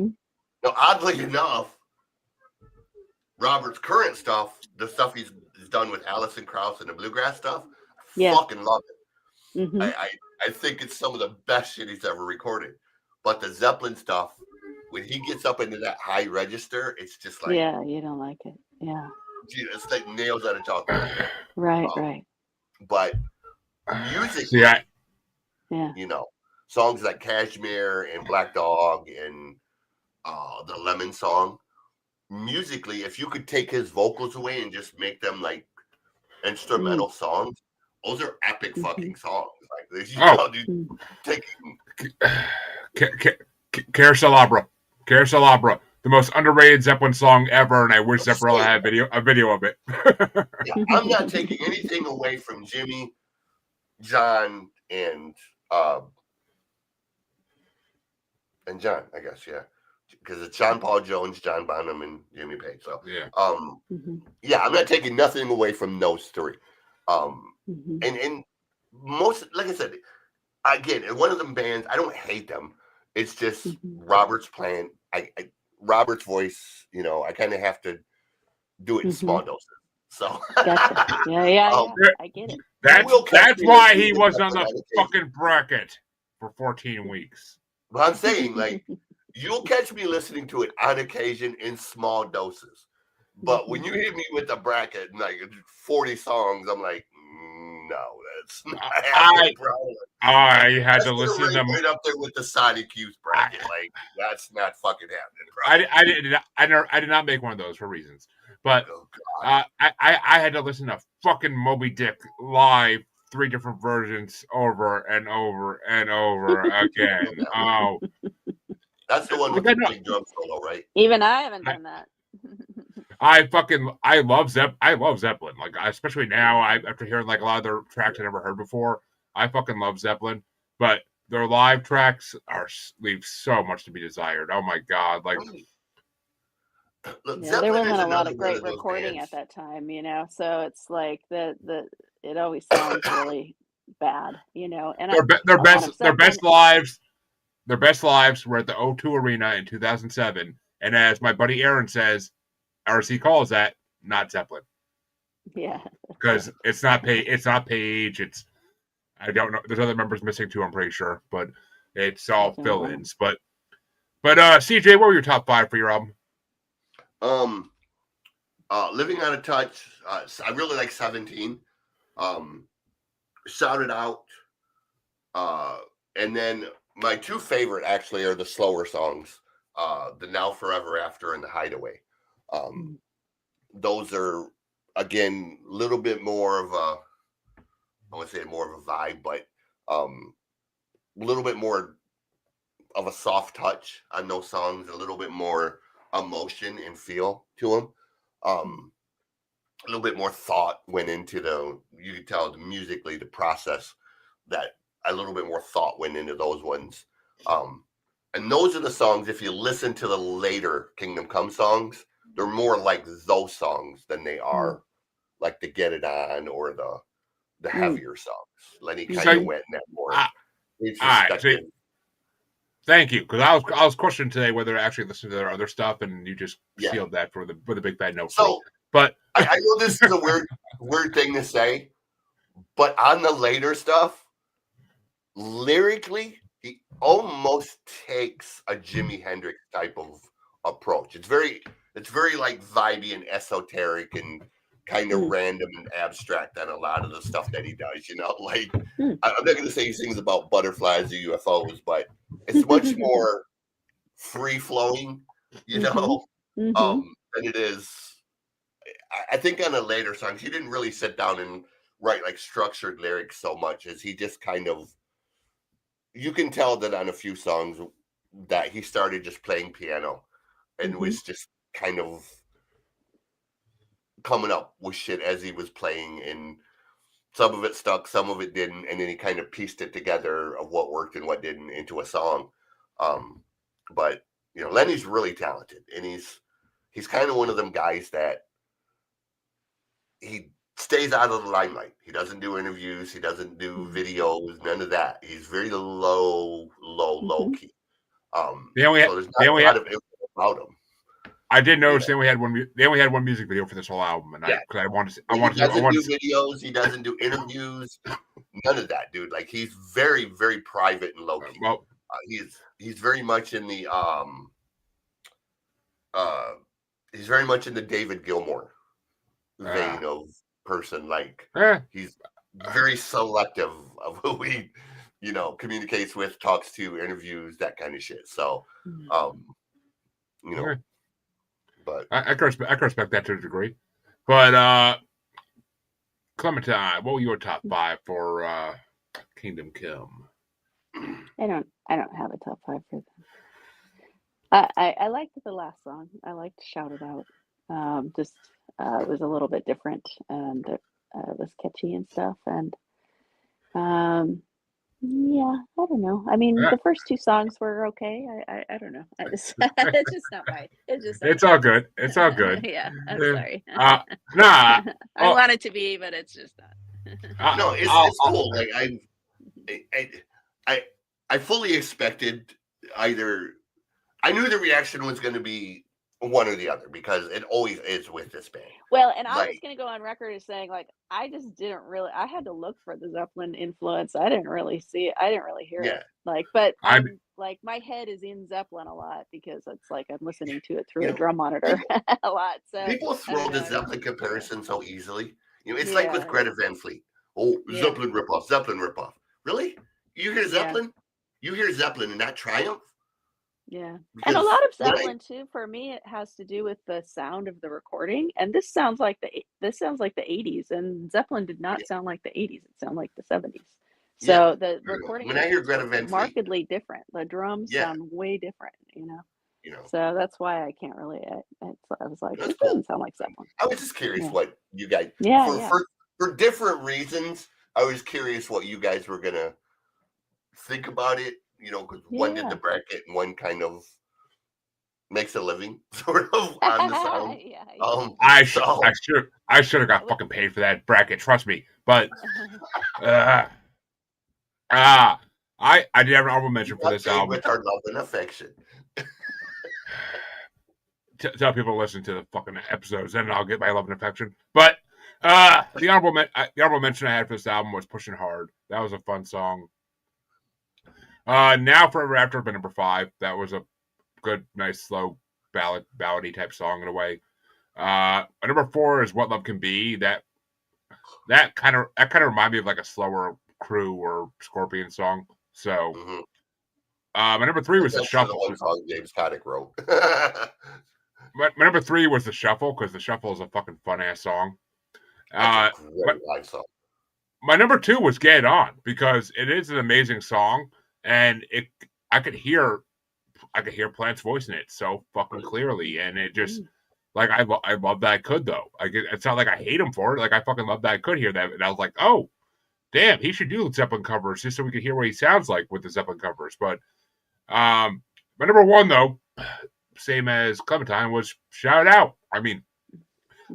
oddly enough, Robert's current stuff, the stuff he's done with Alison Krauss and the bluegrass stuff, fucking love it. I think it's some of the best shit he's ever recorded. But the Zeppelin stuff, when he gets up into that high register, it's just like, you don't like it. Yeah, it's like nails out of chalkboard. Right. But music, songs like Kashmir and Black Dog and the Lemon Song, musically, if you could take his vocals away and just make them like instrumental songs, those are epic fucking songs. Like Carousel, the most underrated Zeppelin song ever, and I wish Zepparella had a video of it. I'm not taking anything away from Jimmy, John, and John, I guess, because it's John Paul Jones, John Bonham, and Jimmy Page. So I'm not taking nothing away from those three. And most, like I said, again, in one of them bands, I don't hate them. It's just Robert's playing. Robert's voice, I kind of have to do it in small doses. So gotcha. Yeah, I get it. That's why he was on the fucking bracket for 14 weeks. But I'm saying, like, you'll catch me listening to it on occasion in small doses. But when you hit me with the bracket and like 40 songs, I'm like, no, that's not happening, bro. I had to listen to right up there with the Sonic Youth bracket. Like, that's not fucking happening, bro. I did not make one of those for reasons. But I had to listen to fucking Moby Dick live, 3 different versions over and over and over again. That's the one with the big drum solo, right? Even I haven't done that. I love Zeppelin. Like, especially now, after hearing like a lot of their tracks I never heard before, I fucking love Zeppelin. But their live tracks leave so much to be desired. Oh my god! Like, Look, Yeah, there Zeppelin wasn't is a lot another of one great of those recording at bands. that time, so it's like it always sounds really bad, and their a lot best of Zeppelin. their best lives were at the O2 Arena in 2007, and as my buddy Aaron says, or as he calls that, not Zeppelin, Yeah, because right. it's not Page. It's I don't know. There's other members missing too. I'm pretty sure, but it's all Definitely. fill-ins. But CJ, what were your top 5 for your album? Living Out of Touch. I really like 17. Shout It Out. And then my two favorite actually are the slower songs, the Now Forever After and the Hideaway. Those are, again, a little bit more of a, I want to say more of a vibe, but a little bit more of a soft touch on those songs, a little bit more emotion and feel to them. A little bit more thought went into you could tell musically, the process, that a little bit more thought went into those ones. And those are the songs, if you listen to the later Kingdom Come songs, they're more like those songs than they are like the Get It On or the heavier songs. Lenny kind of went in that more introspective. Thank you, because I was questioning today whether to actually listen to their other stuff, and you just sealed that for the big bad no. So, but I know this is a weird thing to say, but on the later stuff, lyrically, he almost takes a Jimi Hendrix type of approach. It's very like vibey and esoteric and kind of random and abstract on a lot of the stuff that he does. Like I'm not going to say he sings about butterflies or UFOs, but it's much more free flowing, than it is. I think on the later songs, he didn't really sit down and write like structured lyrics so much as he just kind of. You can tell that on a few songs that he started just playing piano and was just kind of coming up with shit as he was playing, and some of it stuck, some of it didn't, and then he kind of pieced it together of what worked and what didn't into a song. But Lenny's really talented, and he's kind of one of them guys that he stays out of the limelight. He kdoesn't do interviews. He doesn't do videos. None of that. He's very low key. There's not a lot of info about him. I did notice they only had one music video for this whole album, and I wanted to. He doesn't do videos. He doesn't do interviews. None of that, dude. Like, he's very, very private and low key. Well, he's very much in the he's very much in the David Gilmour vein of person. Like, he's very selective of who he communicates with, talks to, interviews, that kind of shit. So but I can respect that to a degree. But Clementine, what were your top 5 for Kingdom Come? I don't have a top 5 for them. I liked the last song. I liked Shout It Out. It was a little bit different, and it was catchy and stuff. And yeah, I don't know. I mean, the first 2 songs were okay. I don't know. It's just not my. It's all good. It's all good. Yeah, I'm sorry. Nah, I want it to be, but it's just not. No, it's cool. Like, I fully expected either. I knew the reaction was going to be one or the other, because it always is with this band. Well, and I was going to go on record as saying, like, I just didn't really. I had to look for the Zeppelin influence. I didn't really see it. I didn't really hear it. Like, but I'm like, my head is in Zeppelin a lot, because it's like I'm listening to it through a drum monitor a lot. So people throw the Zeppelin comparison so easily. It's like with Greta Van Fleet. Oh, Zeppelin ripoff. Really? You hear Zeppelin? You hear Zeppelin and not Triumph? Yeah. And a lot of Zeppelin too, for me, it has to do with the sound of the recording. And this sounds like the 80s, and Zeppelin did not sound like the 80s. It sounded like the 70s. So the recording when I hear Greta Van Fleet, markedly different. The drums sound way different, So that's why I can't really. I was like, That's this cool. doesn't sound like Zeppelin. I was just curious what you guys Yeah. for different reasons. I was curious what you guys were gonna think about it. Because one did the bracket and one kind of makes a living sort of on the sound. I should have got fucking paid for that bracket. Trust me, but I did have an honorable mention for this album. With our love and affection. Tell people to listen to the fucking episodes, and I'll get my love and affection. But the honorable mention I had for this album was "Pushing Hard." That was a fun song. Now Forever After been number 5. That was a good, nice, slow ballady type song in a way. Number 4 is "What Love Can Be." That kind of reminded me of like a slower Crew or Scorpion song. So, my number 3 was the Shuffle. The one song James Connick wrote. My number 3 was the Shuffle, because the Shuffle is a fucking fun ass song. That's a great live song. My number 2 was "Get It On," because it is an amazing song, and I could hear Plant's voice in it so fucking clearly, and it just like I love that I could though. It's not like I hate him for it. Like I fucking love that I could hear that, and I was like, oh, damn, he should do Zeppelin covers just so we could hear what he sounds like with the Zeppelin covers. But my number 1 though, same as Clementine, was "Shout It Out." I mean,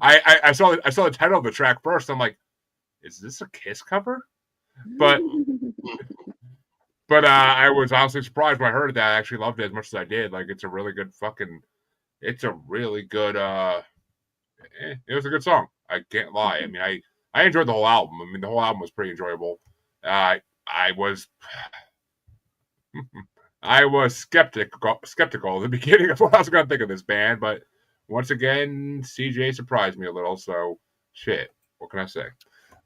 I saw the title of the track first. I'm like, is this a Kiss cover? But I was honestly surprised when I heard that. I actually loved it as much as I did. Like, it's a really good it was a good song. I can't lie. I mean, I enjoyed the whole album. I mean, the whole album was pretty enjoyable. I was skeptical at the beginning of what I was going to think of this band, but once again, CJ surprised me a little. So, shit, what can I say?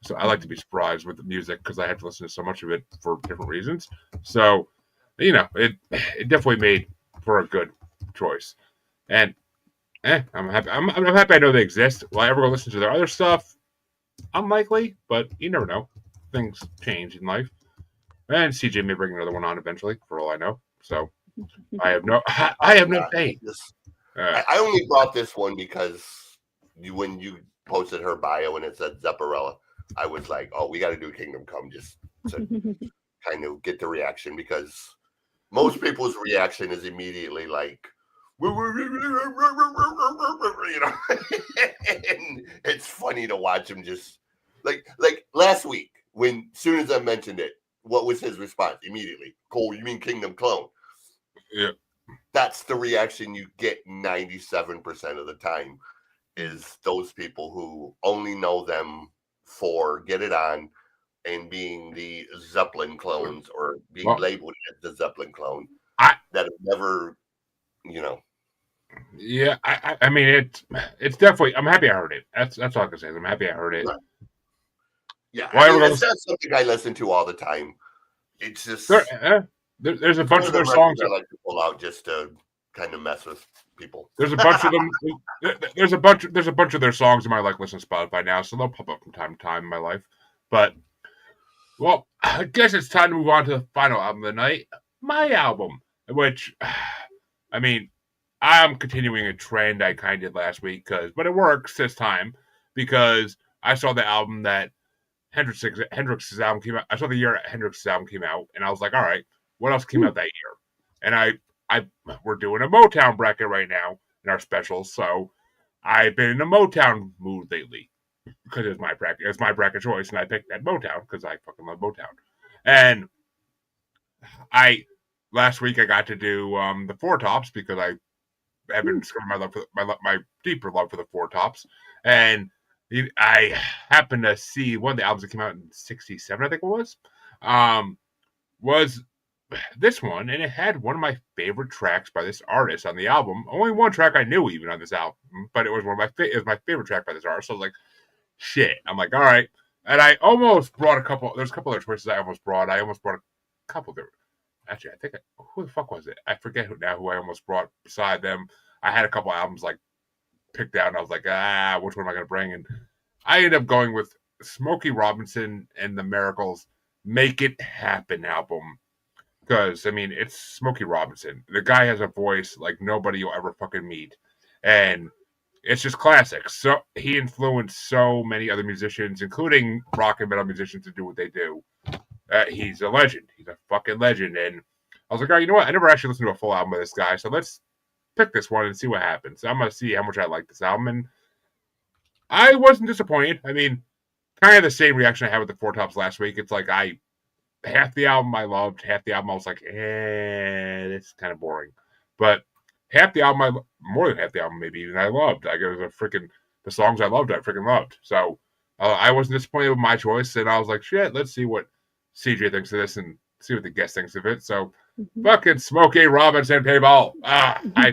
So I like to be surprised with the music because I had to listen to so much of it for different reasons. So, it definitely made for a good choice. And I'm happy. I'm happy I know they exist. Will I ever go listen to their other stuff? Unlikely, but you never know. Things change in life. And CJ may bring another one on eventually, for all I know. So I have no faith. I only brought this one because when you posted her bio and it said Zepparella, I was like, oh, we got to do Kingdom Come just to kind of get the reaction, because most people's reaction is immediately like, and it's funny to watch him just like last week when soon as I mentioned it, what was his response immediately? Cole, you mean Kingdom Clone? Yeah. That's the reaction you get 97% of the time, is those people who only know them for Get It On and being the Zeppelin clones, or being labeled as the Zeppelin clone, that have never, Yeah, I mean, it's definitely. I'm happy I heard it. That's all I can say. I'm happy I heard it. Yeah, it's not something I listen to all the time. It's just there's a bunch of their songs I like to pull out just to kind of mess with people. There's a bunch of them. There's a bunch of their songs in my listen to Spotify now, so they'll pop up from time to time in my life. But I guess it's time to move on to the final album of the night, my album, which I mean, I'm continuing a trend I kind of did last week, but it works this time because I saw the album that Hendrix's album came out. I saw the year Hendrix's album came out, and I was like, all right, what else came out that year? And we're doing a Motown bracket right now in our specials, so I've been in a Motown mood lately because it's my bracket choice, and I picked that Motown because I fucking love Motown. And last week I got to do the Four Tops because I have been discovering my deeper love for the Four Tops, and I happened to see one of the albums that came out in '67, I think it was this one, and it had one of my favorite tracks by this artist on the album. Only one track I knew even on this album, but it was it was my favorite track by this artist. So I was like, shit. I'm like, all right. And I almost brought there's a couple other choices I almost brought. I almost brought a couple there. Actually, I think who the fuck was it? I forget who I almost brought beside them. I had a couple albums like picked out, and I was like, which one am I going to bring? And I ended up going with Smokey Robinson and the Miracles' "Make It Happen" album. Because, I mean, it's Smokey Robinson. The guy has a voice like nobody you'll ever fucking meet. And it's just classic. So he influenced so many other musicians, including rock and metal musicians, to do what they do. He's a legend. He's a fucking legend. And I was like, oh, you know what? I never actually listened to a full album of this guy, so let's pick this one and see what happens. I'm going to see how much I like this album. And I wasn't disappointed. I mean, kind of the same reaction I had with the Four Tops last week. It's like half the album I loved, half the album I was like, this is kind of boring. But half the album, more than half the album, maybe even I loved. Like, it was the songs I loved, I freaking loved. So I wasn't disappointed with my choice, and I was like, shit, let's see what CJ thinks of this and see what the guest thinks of it. So fucking Smokey Robinson, people. I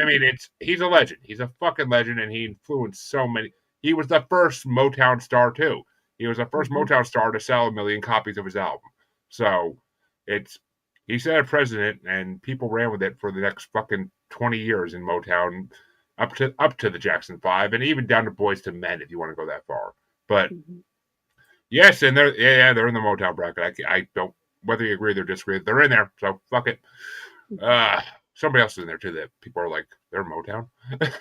mean, he's a legend. He's a fucking legend, and he influenced so many. He was the first Motown star too. He was the first Motown star to sell 1 million copies of his album. So he set a precedent, and people ran with it for the next fucking 20 years in Motown, up to the Jackson 5, and even down to Boys to Men if you want to go that far. But yes, and they're in the Motown bracket. I don't, whether you agree or disagree, they're in there. So fuck it. Somebody else is in there too that people are like, they're Motown,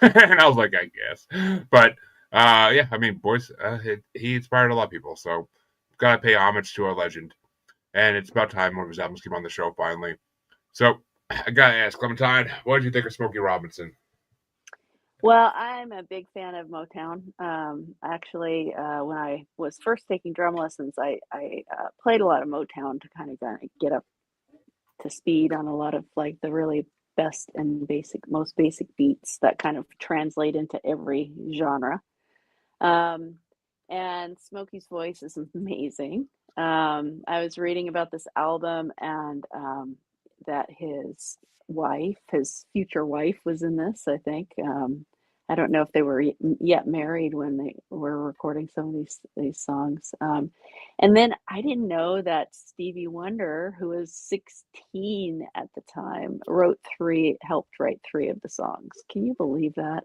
and I was like, I guess. But yeah, I mean, Boys, he inspired a lot of people, so gotta pay homage to a legend. And it's about time one of his albums came on the show finally. So I gotta ask, Clementine, what did you think of Smokey Robinson? Well, I'm a big fan of Motown. Actually, when I was first taking drum lessons, I played a lot of Motown to kind of get up to speed on a lot of like the really best and most basic beats that kind of translate into every genre. And Smokey's voice is amazing. I was reading about this album and that his future wife, was in this, I think. I don't know if they were yet married when they were recording some of these songs. And then I didn't know that Stevie Wonder, who was 16 at the time, helped write 3 of the songs. Can you believe that?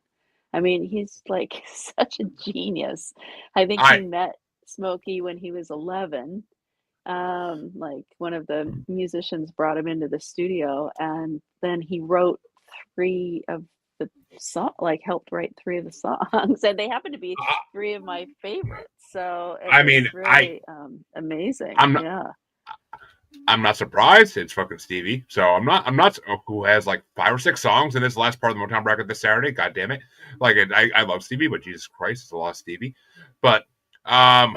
I mean, he's like such a genius. I think he met Smokey when he was 11. Like one of the musicians brought him into the studio, and then he wrote 3 of the helped write 3 of the songs, and they happen to be 3 of my favorites. So it's really amazing. I'm not surprised. It's fucking Stevie. So I'm not who has like 5 or 6 songs in this last part of the Motown bracket this Saturday. God damn it. Like I love Stevie, but Jesus Christ, it's a lot of Stevie. But I'm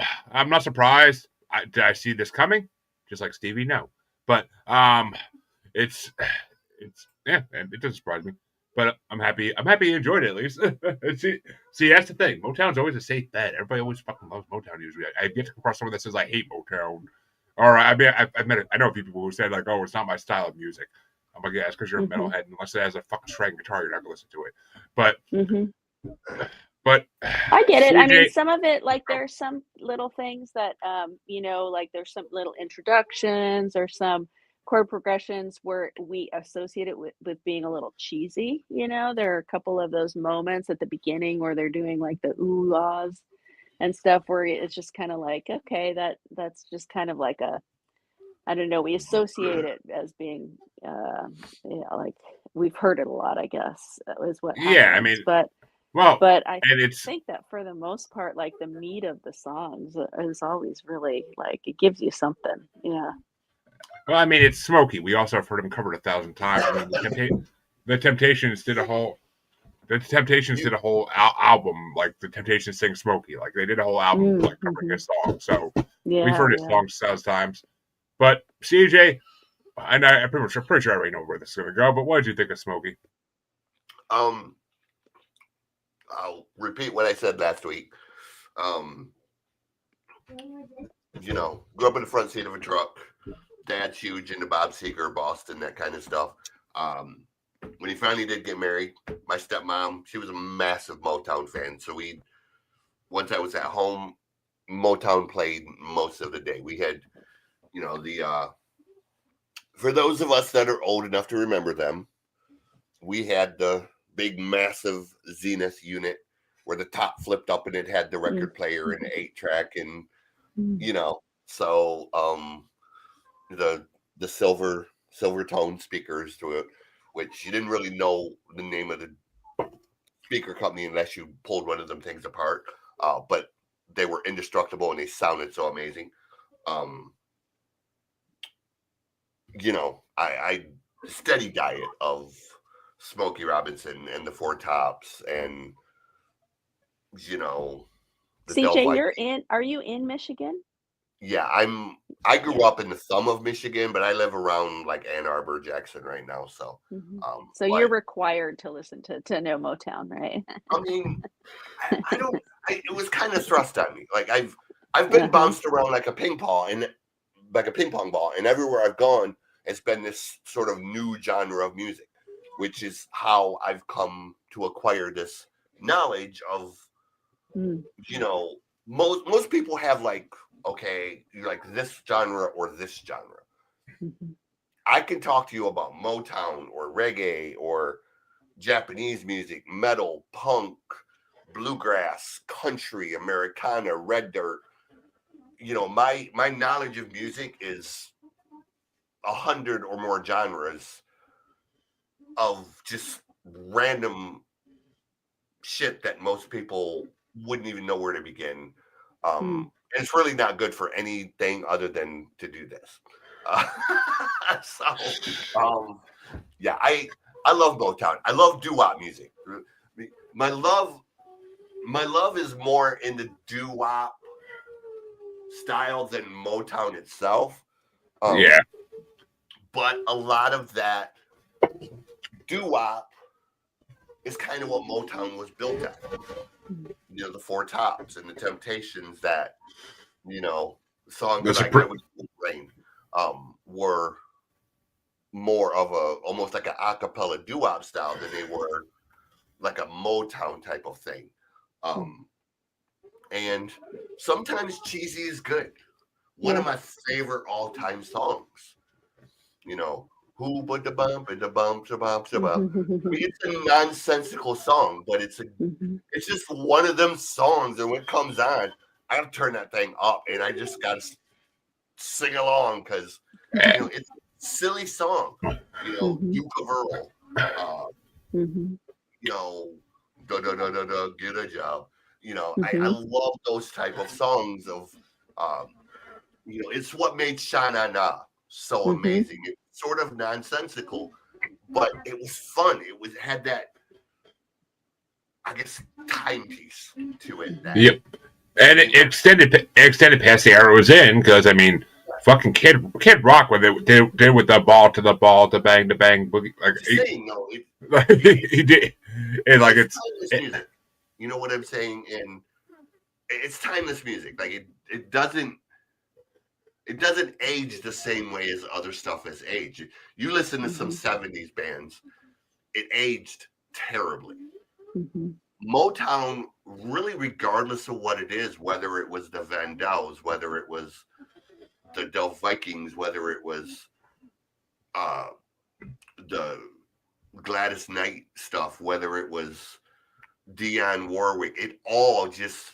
not surprised. Did I see this coming? Just like Stevie? No. But it's yeah, it doesn't surprise me. But I'm happy you enjoyed it at least. see, that's the thing. Motown's always a safe bet. Everybody always fucking loves Motown usually. I get to come across someone that says I hate Motown. All right, I mean, I know a few people who said like, "Oh, it's not my style of music." I'm like, "Yeah, it's because you're a metalhead. Unless it has a fucking shredding guitar, you're not gonna listen to it." But I get it. I mean, some of it, like there's some little things that, like there's some little introductions or some chord progressions where we associate it with being a little cheesy. There are a couple of those moments at the beginning where they're doing like the ooh-ahs and stuff where it's just kind of like, okay, that's just kind of like I don't know, we associate it as being like we've heard it a lot, I guess, is what happens. Yeah, I mean, but I think that for the most part, like the meat of the songs is always really like it gives you something. Yeah. Well, I mean, it's Smokey. We also have heard him covered 1,000 times. I mean, the Temptations did a whole album, like the Temptations sing Smokey. Like they did a whole album like covering his song. So we've heard his songs 1,000 times. But CJ, and I'm pretty sure I already know where this is going to go. But what did you think of Smokey? I'll repeat what I said last week. Grew up in the front seat of a truck. Dad's huge into Bob Seger, Boston, that kind of stuff. When he finally did get married, my stepmom, she was a massive Motown fan. So once I was at home, Motown played most of the day. We had, for those of us that are old enough to remember them, we had the big, massive Zenith unit where the top flipped up and it had the record player and 8-track and, so the silver Silvertone speakers to it, which you didn't really know the name of the speaker company unless you pulled one of them things apart. But they were indestructible and they sounded so amazing. I steady diet of Smokey Robinson and the Four Tops and the CJ, are you in Michigan? Yeah, I grew up in the thumb of Michigan, but I live around like Ann Arbor, Jackson right now. So, so you're required to listen to no Motown, right? I mean, I don't. It was kind of thrust on me. Like I've been bounced around like a ping pong ball, and everywhere I've gone, it's been this sort of new genre of music, which is how I've come to acquire this knowledge of, most people have like, okay, you like this genre or this genre. I can talk to you about Motown or reggae or Japanese music, metal, punk, bluegrass, country, Americana, red dirt. My knowledge of music is 100 or more genres of just random shit that most people wouldn't even know where to begin. And it's really not good for anything other than to do this. Yeah, I love Motown. I love doo-wop music. My love is more in the doo-wop style than Motown itself. Yeah. But a lot of that doo-wop is kind of what Motown was built on. The Four Tops and the Temptations, that songs like I Wish It Would Rain were more of almost like an a cappella doo-wop style than they were like a Motown type of thing. And sometimes cheesy is good. One of my favorite all-time songs, who but the bump and the bump the bump the bump. It's a nonsensical song, but it's just one of them songs, and when it comes on, I gotta turn that thing up and I just gotta sing along because it's a silly song. Duke of Earl, da da da da da, get a job. I love those type of songs of it's what made Sha Na Na so amazing. It's sort of nonsensical, but it was fun. It had that, I guess, timepiece to it. Yep. And it extended past the era it was in, because fucking Kid Rock, when they did with the ball to bang boogie, like he did, and like it's music. You know what I'm saying? And it's timeless music. Like it doesn't age the same way as other stuff has aged. You listen to some 70s bands, it aged terribly. Motown, really, regardless of what it is, whether it was the Vandells, whether it was the Del Vikings, whether it was the Gladys Knight stuff, whether it was Dionne Warwick, it all just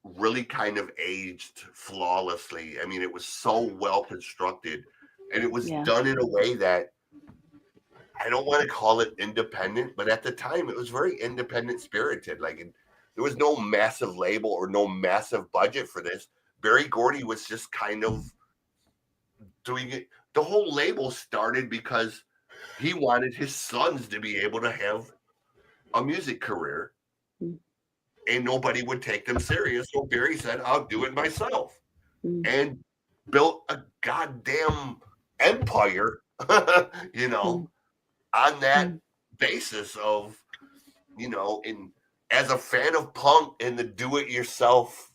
really kind of aged flawlessly. It was so well constructed, and it was done in a way that I don't want to call it independent, but at the time it was very independent spirited. Like there was no massive label or no massive budget for this. Berry Gordy was just kind of doing it. The whole label started because he wanted his sons to be able to have a music career, and nobody would take them serious. So Barry said, I'll do it myself. And built a goddamn empire, on that basis of, and as a fan of punk and the do-it-yourself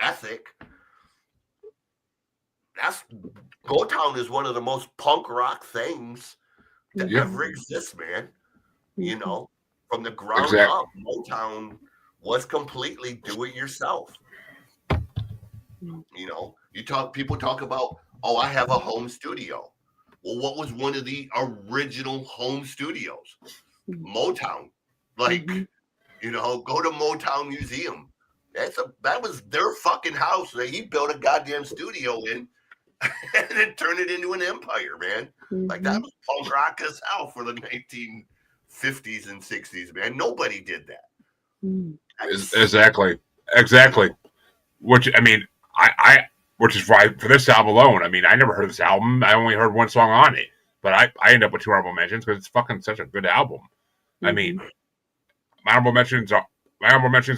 ethic, Motown is one of the most punk rock things that ever exists, man. From the ground up, Motown was completely do-it-yourself. People talk about, I have a home studio. Well, what was one of the original home studios? Motown. Like, go to Motown Museum. That was their fucking house that he built a goddamn studio in, and then turn it into an empire, man. Like that was punk rock as hell for the 1950s and 60s, man. Nobody did that. Exactly. Which I mean, I which is why for this album alone, I mean, I never heard this album. I only heard one song on it, but I end up with 2 honorable mentions because it's fucking such a good album. I mean, my honorable mentions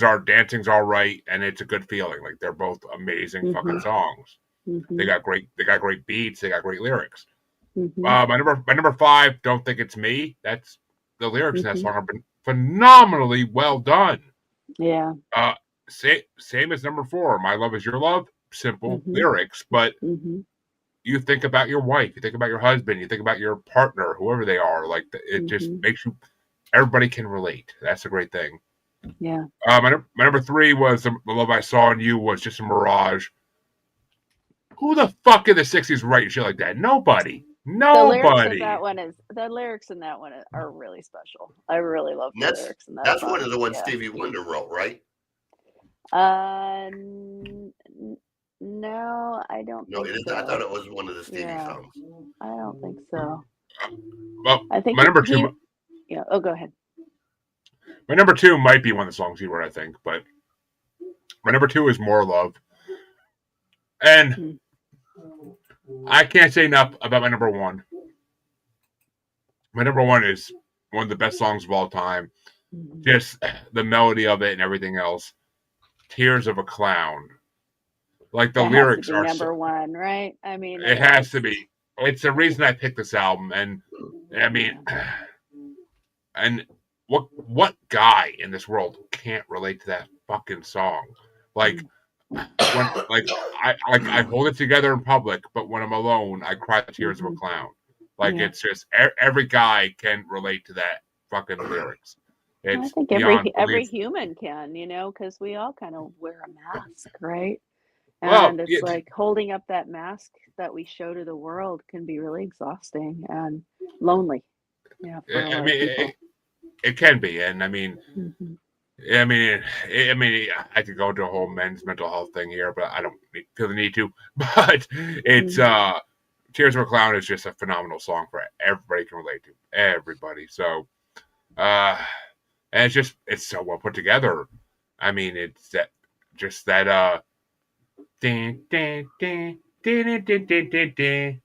are "Dancing's All Right" and "It's a Good Feeling." Like they're both amazing fucking songs. They got great beats. They got great lyrics. My number 5, "Don't Think It's Me." That's the lyrics in that song have been phenomenally well done. Yeah. Same as number 4, "My Love Is Your Love." Simple lyrics, but you think about your wife, you think about your husband, you think about your partner, whoever they are. Like it just makes you. Everybody can relate. That's a great thing. Yeah. My number 3 was "The Love I Saw in You" was just a mirage. Who the fuck in the 60s writing shit like that? Nobody. The lyrics in that one are really special. I really love the lyrics in that That's song. one of the ones Stevie Wonder wrote, right? No, I don't think so. I thought it was one of the Stevie songs. I don't think so. Well, I think my number 2. Yeah. Oh, go ahead. My number 2 might be one of the songs he wrote, I think, but my number 2 is "More Love," and I can't say enough about my number 1. My number 1 is one of the best songs of all time. Just the melody of it and everything else. "Tears of a Clown." Like the lyrics are number 1, right? I mean, it has to be. It's the reason I picked this album, and I mean, and what guy in this world can't relate to that fucking song? Like when I hold it together in public, but when I'm alone, I cry the tears of a clown. Like it's just every guy can relate to that fucking lyrics. I think every human can, because we all kind of wear a mask, right? And it's like holding up that mask that we show to the world can be really exhausting and lonely. Yeah, I mean, it can be, and I mean, I could go into a whole men's mental health thing here, but I don't feel the need to. But it's "Tears of a Clown" is just a phenomenal song for everybody can relate to, everybody. So, and it's so well put together. I mean, it's that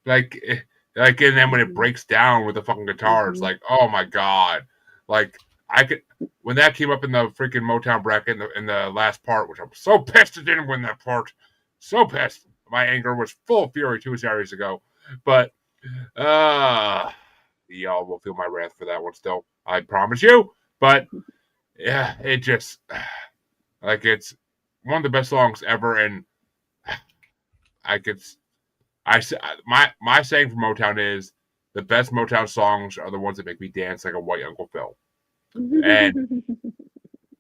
like, and then when it breaks down with the fucking guitar, it's like, oh my god, like when that came up in the freaking Motown bracket in the last part, which I'm so pissed it didn't win that part, so pissed. My anger was full of fury 2 Saturdays ago, but y'all will feel my wrath for that one still, I promise you. But yeah, it just like it's one of the best songs ever, and my saying for Motown is the best Motown songs are the ones that make me dance like a white Uncle Phil. And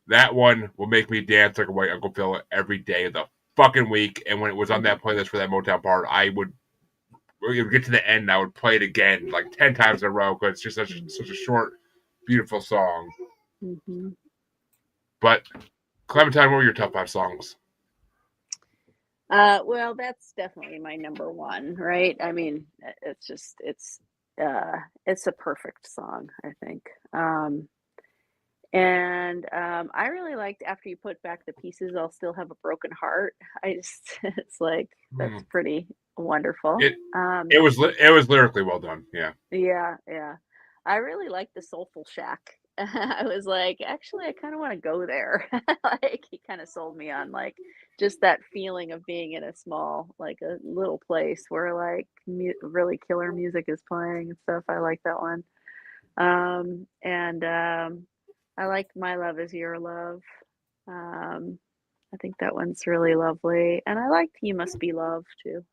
that one will make me dance like a white Uncle Phil every day of the fucking week. And when it was on that playlist for that Motown part, we would get to the end and I would play it again like 10 times in a row because it's just such a short, beautiful song. But Clementine, what were your top 5 songs? Well, that's definitely my number 1, right? I mean, it's a perfect song, I think. I really liked "After You Put Back the Pieces, I'll Still Have a Broken Heart." It's like, that's pretty wonderful. It was lyrically well done. Yeah. Yeah. I really like the "Soulful Shack." I was like, actually, I kind of want to go there. Like, he kind of sold me on like just that feeling of being in a small, like a little place where like really killer music is playing and stuff. I like that one. I liked "My Love Is Your Love." I think that one's really lovely, and I liked "You Must Be Loved" too.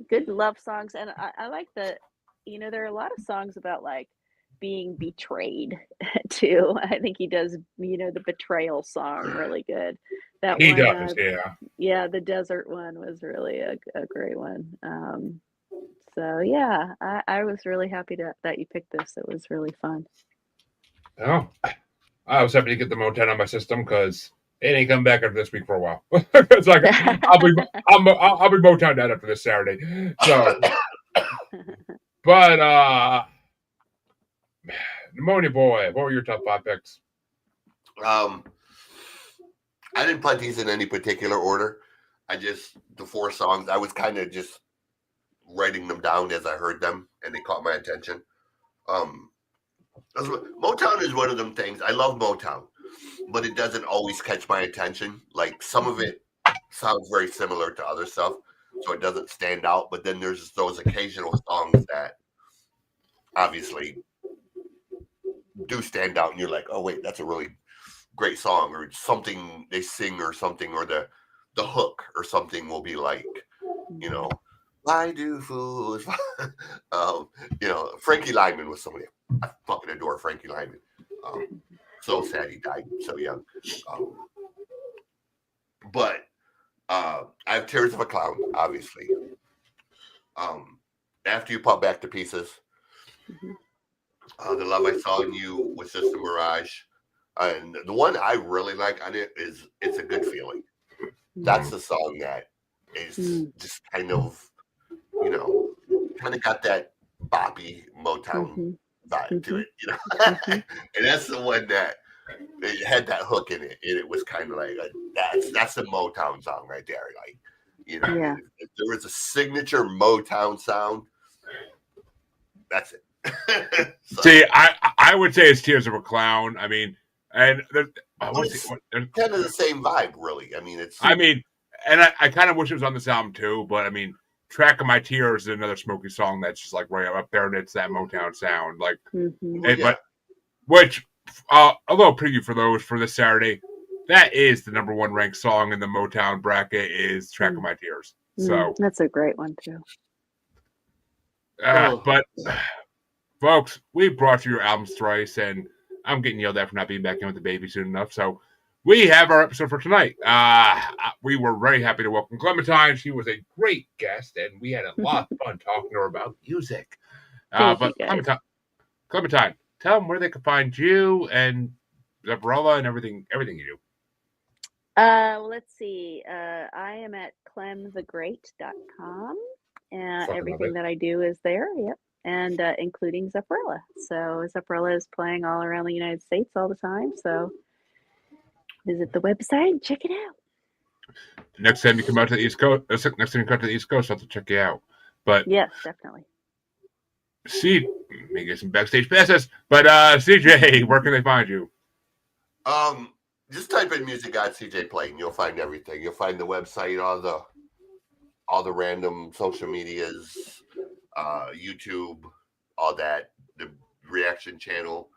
Good love songs, and I like there are a lot of songs about like being betrayed too. I think he does, the betrayal song really good. That he one, does, yeah. Yeah, the desert one was really a great one. So yeah, I was really happy that you picked this. It was really fun. Oh, I was happy to get the Motown on my system because It ain't coming back after this week for a while. It's like I'll be Motown down after this Saturday. So, but Pneumonia Boy, what were your top 5 picks? I didn't put these in any particular order. The 4 songs, I was kind of just writing them down as I heard them, and they caught my attention. Motown is one of them things. I love Motown, but it doesn't always catch my attention. Like, some of it sounds very similar to other stuff, so it doesn't stand out. But then there's those occasional songs that obviously do stand out, and you're like, oh wait, that's a really great song, or something they sing, or something, or the hook or something will be like, why do fools Frankie Lyman was somebody. I fucking adore Frankie Lyman. So sad he died so young. But I have Tears of a Clown, obviously. After You Pop Back to Pieces. The Love I Saw in You with Sister Mirage. And the one I really like on it is It's a Good Feeling. That's the song that is just kind of, got that boppy Motown vibe to it, and that's the one that it had that hook in it, and it was kind of like that's a Motown song right there. Like, if there was a signature Motown sound, that's it. So, see, I would say it's Tears of a Clown. I mean, and it's kind of the same vibe, really. I mean, and I kind of wish it was on this album too, but I mean, Track of My Tears is another Smokey song that's just like right up there, and it's that Motown sound. Like, but which a little preview for those for this Saturday. That is the number 1 ranked song in the Motown bracket is Track of My Tears. So that's a great one too. But folks, we brought you your albums thrice, and I'm getting yelled at for not being back in with the baby soon enough. So we have our episode for tonight. We were very happy to welcome Clementine. She was a great guest, and we had a lot of fun talking to her about music. But Clementine, tell them where they can find you and Zepparella and everything you do. Well, let's see. I am at clemthegreat.com. Everything that I do is there. Yep. And including Zepparella. So Zepparella is playing all around the United States all the time. So visit the website and check it out. Next time you come out to the East Coast, I'll have to check you out. But yes, definitely. See, maybe get some backstage passes. But CJ, where can they find you? Just type in Music God CJ Play, and you'll find everything. You'll find the website, all the random social medias, YouTube, all that. The reaction channel,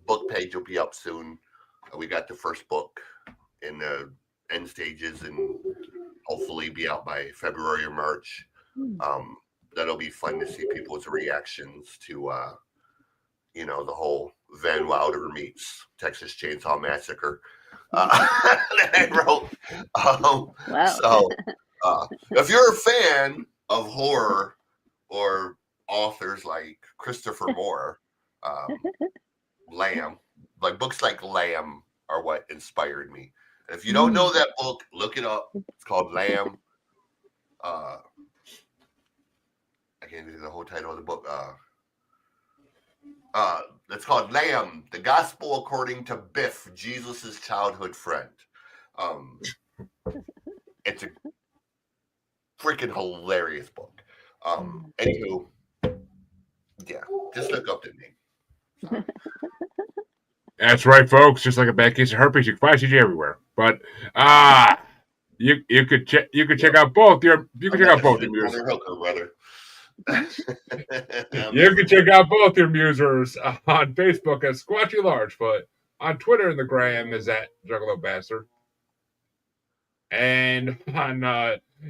book page will be up soon. We got the first book in the end stages, and hopefully be out by February or March. That'll be fun to see people's reactions to, the whole Van Wilder meets Texas Chainsaw Massacre that I wrote. Wow. So, if you're a fan of horror or authors like Christopher Moore, Lamb, like books like Lamb are what inspired me. And if you don't know that book, look it up. It's called Lamb. I can't do the whole title of the book. It's called Lamb, The Gospel According to Biff, Jesus' childhood friend. It's a freaking hilarious book. Anywho, yeah, just look up the name. That's right, folks. Just like a bad case of herpes, you can find CJ everywhere. But you could check out both your musers. You can check out both your musers on Facebook as Squatchy Largefoot, on Twitter and the Gram is at Juggalo Bastard, and on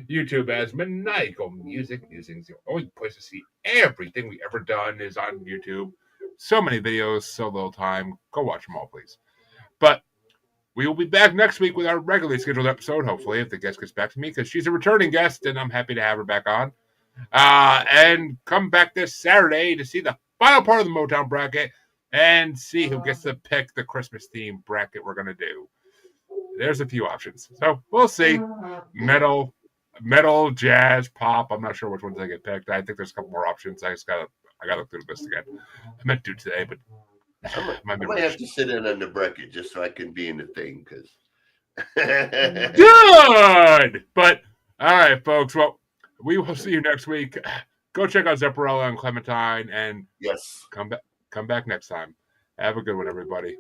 YouTube as Maniacal Musings. The only place to see everything we ever done is on YouTube. So many videos, so little time. Go watch them all, please. But we will be back next week with our regularly scheduled episode, hopefully, if the guest gets back to me, because she's a returning guest, and I'm happy to have her back on. And come back this Saturday to see the final part of the Motown bracket and see who gets to pick the Christmas theme bracket we're going to do. there's a few options. So we'll see. Metal, jazz, pop. I'm not sure which ones I get picked. I think there's a couple more options. I gotta look through the list again. I meant to today, but I might have to sit in on the bracket just so I can be in the thing because. Good. But all right, folks. Well, we will see you next week. Go check out Zepparella and Clementine, and yes, come back next time. Have a good one, everybody.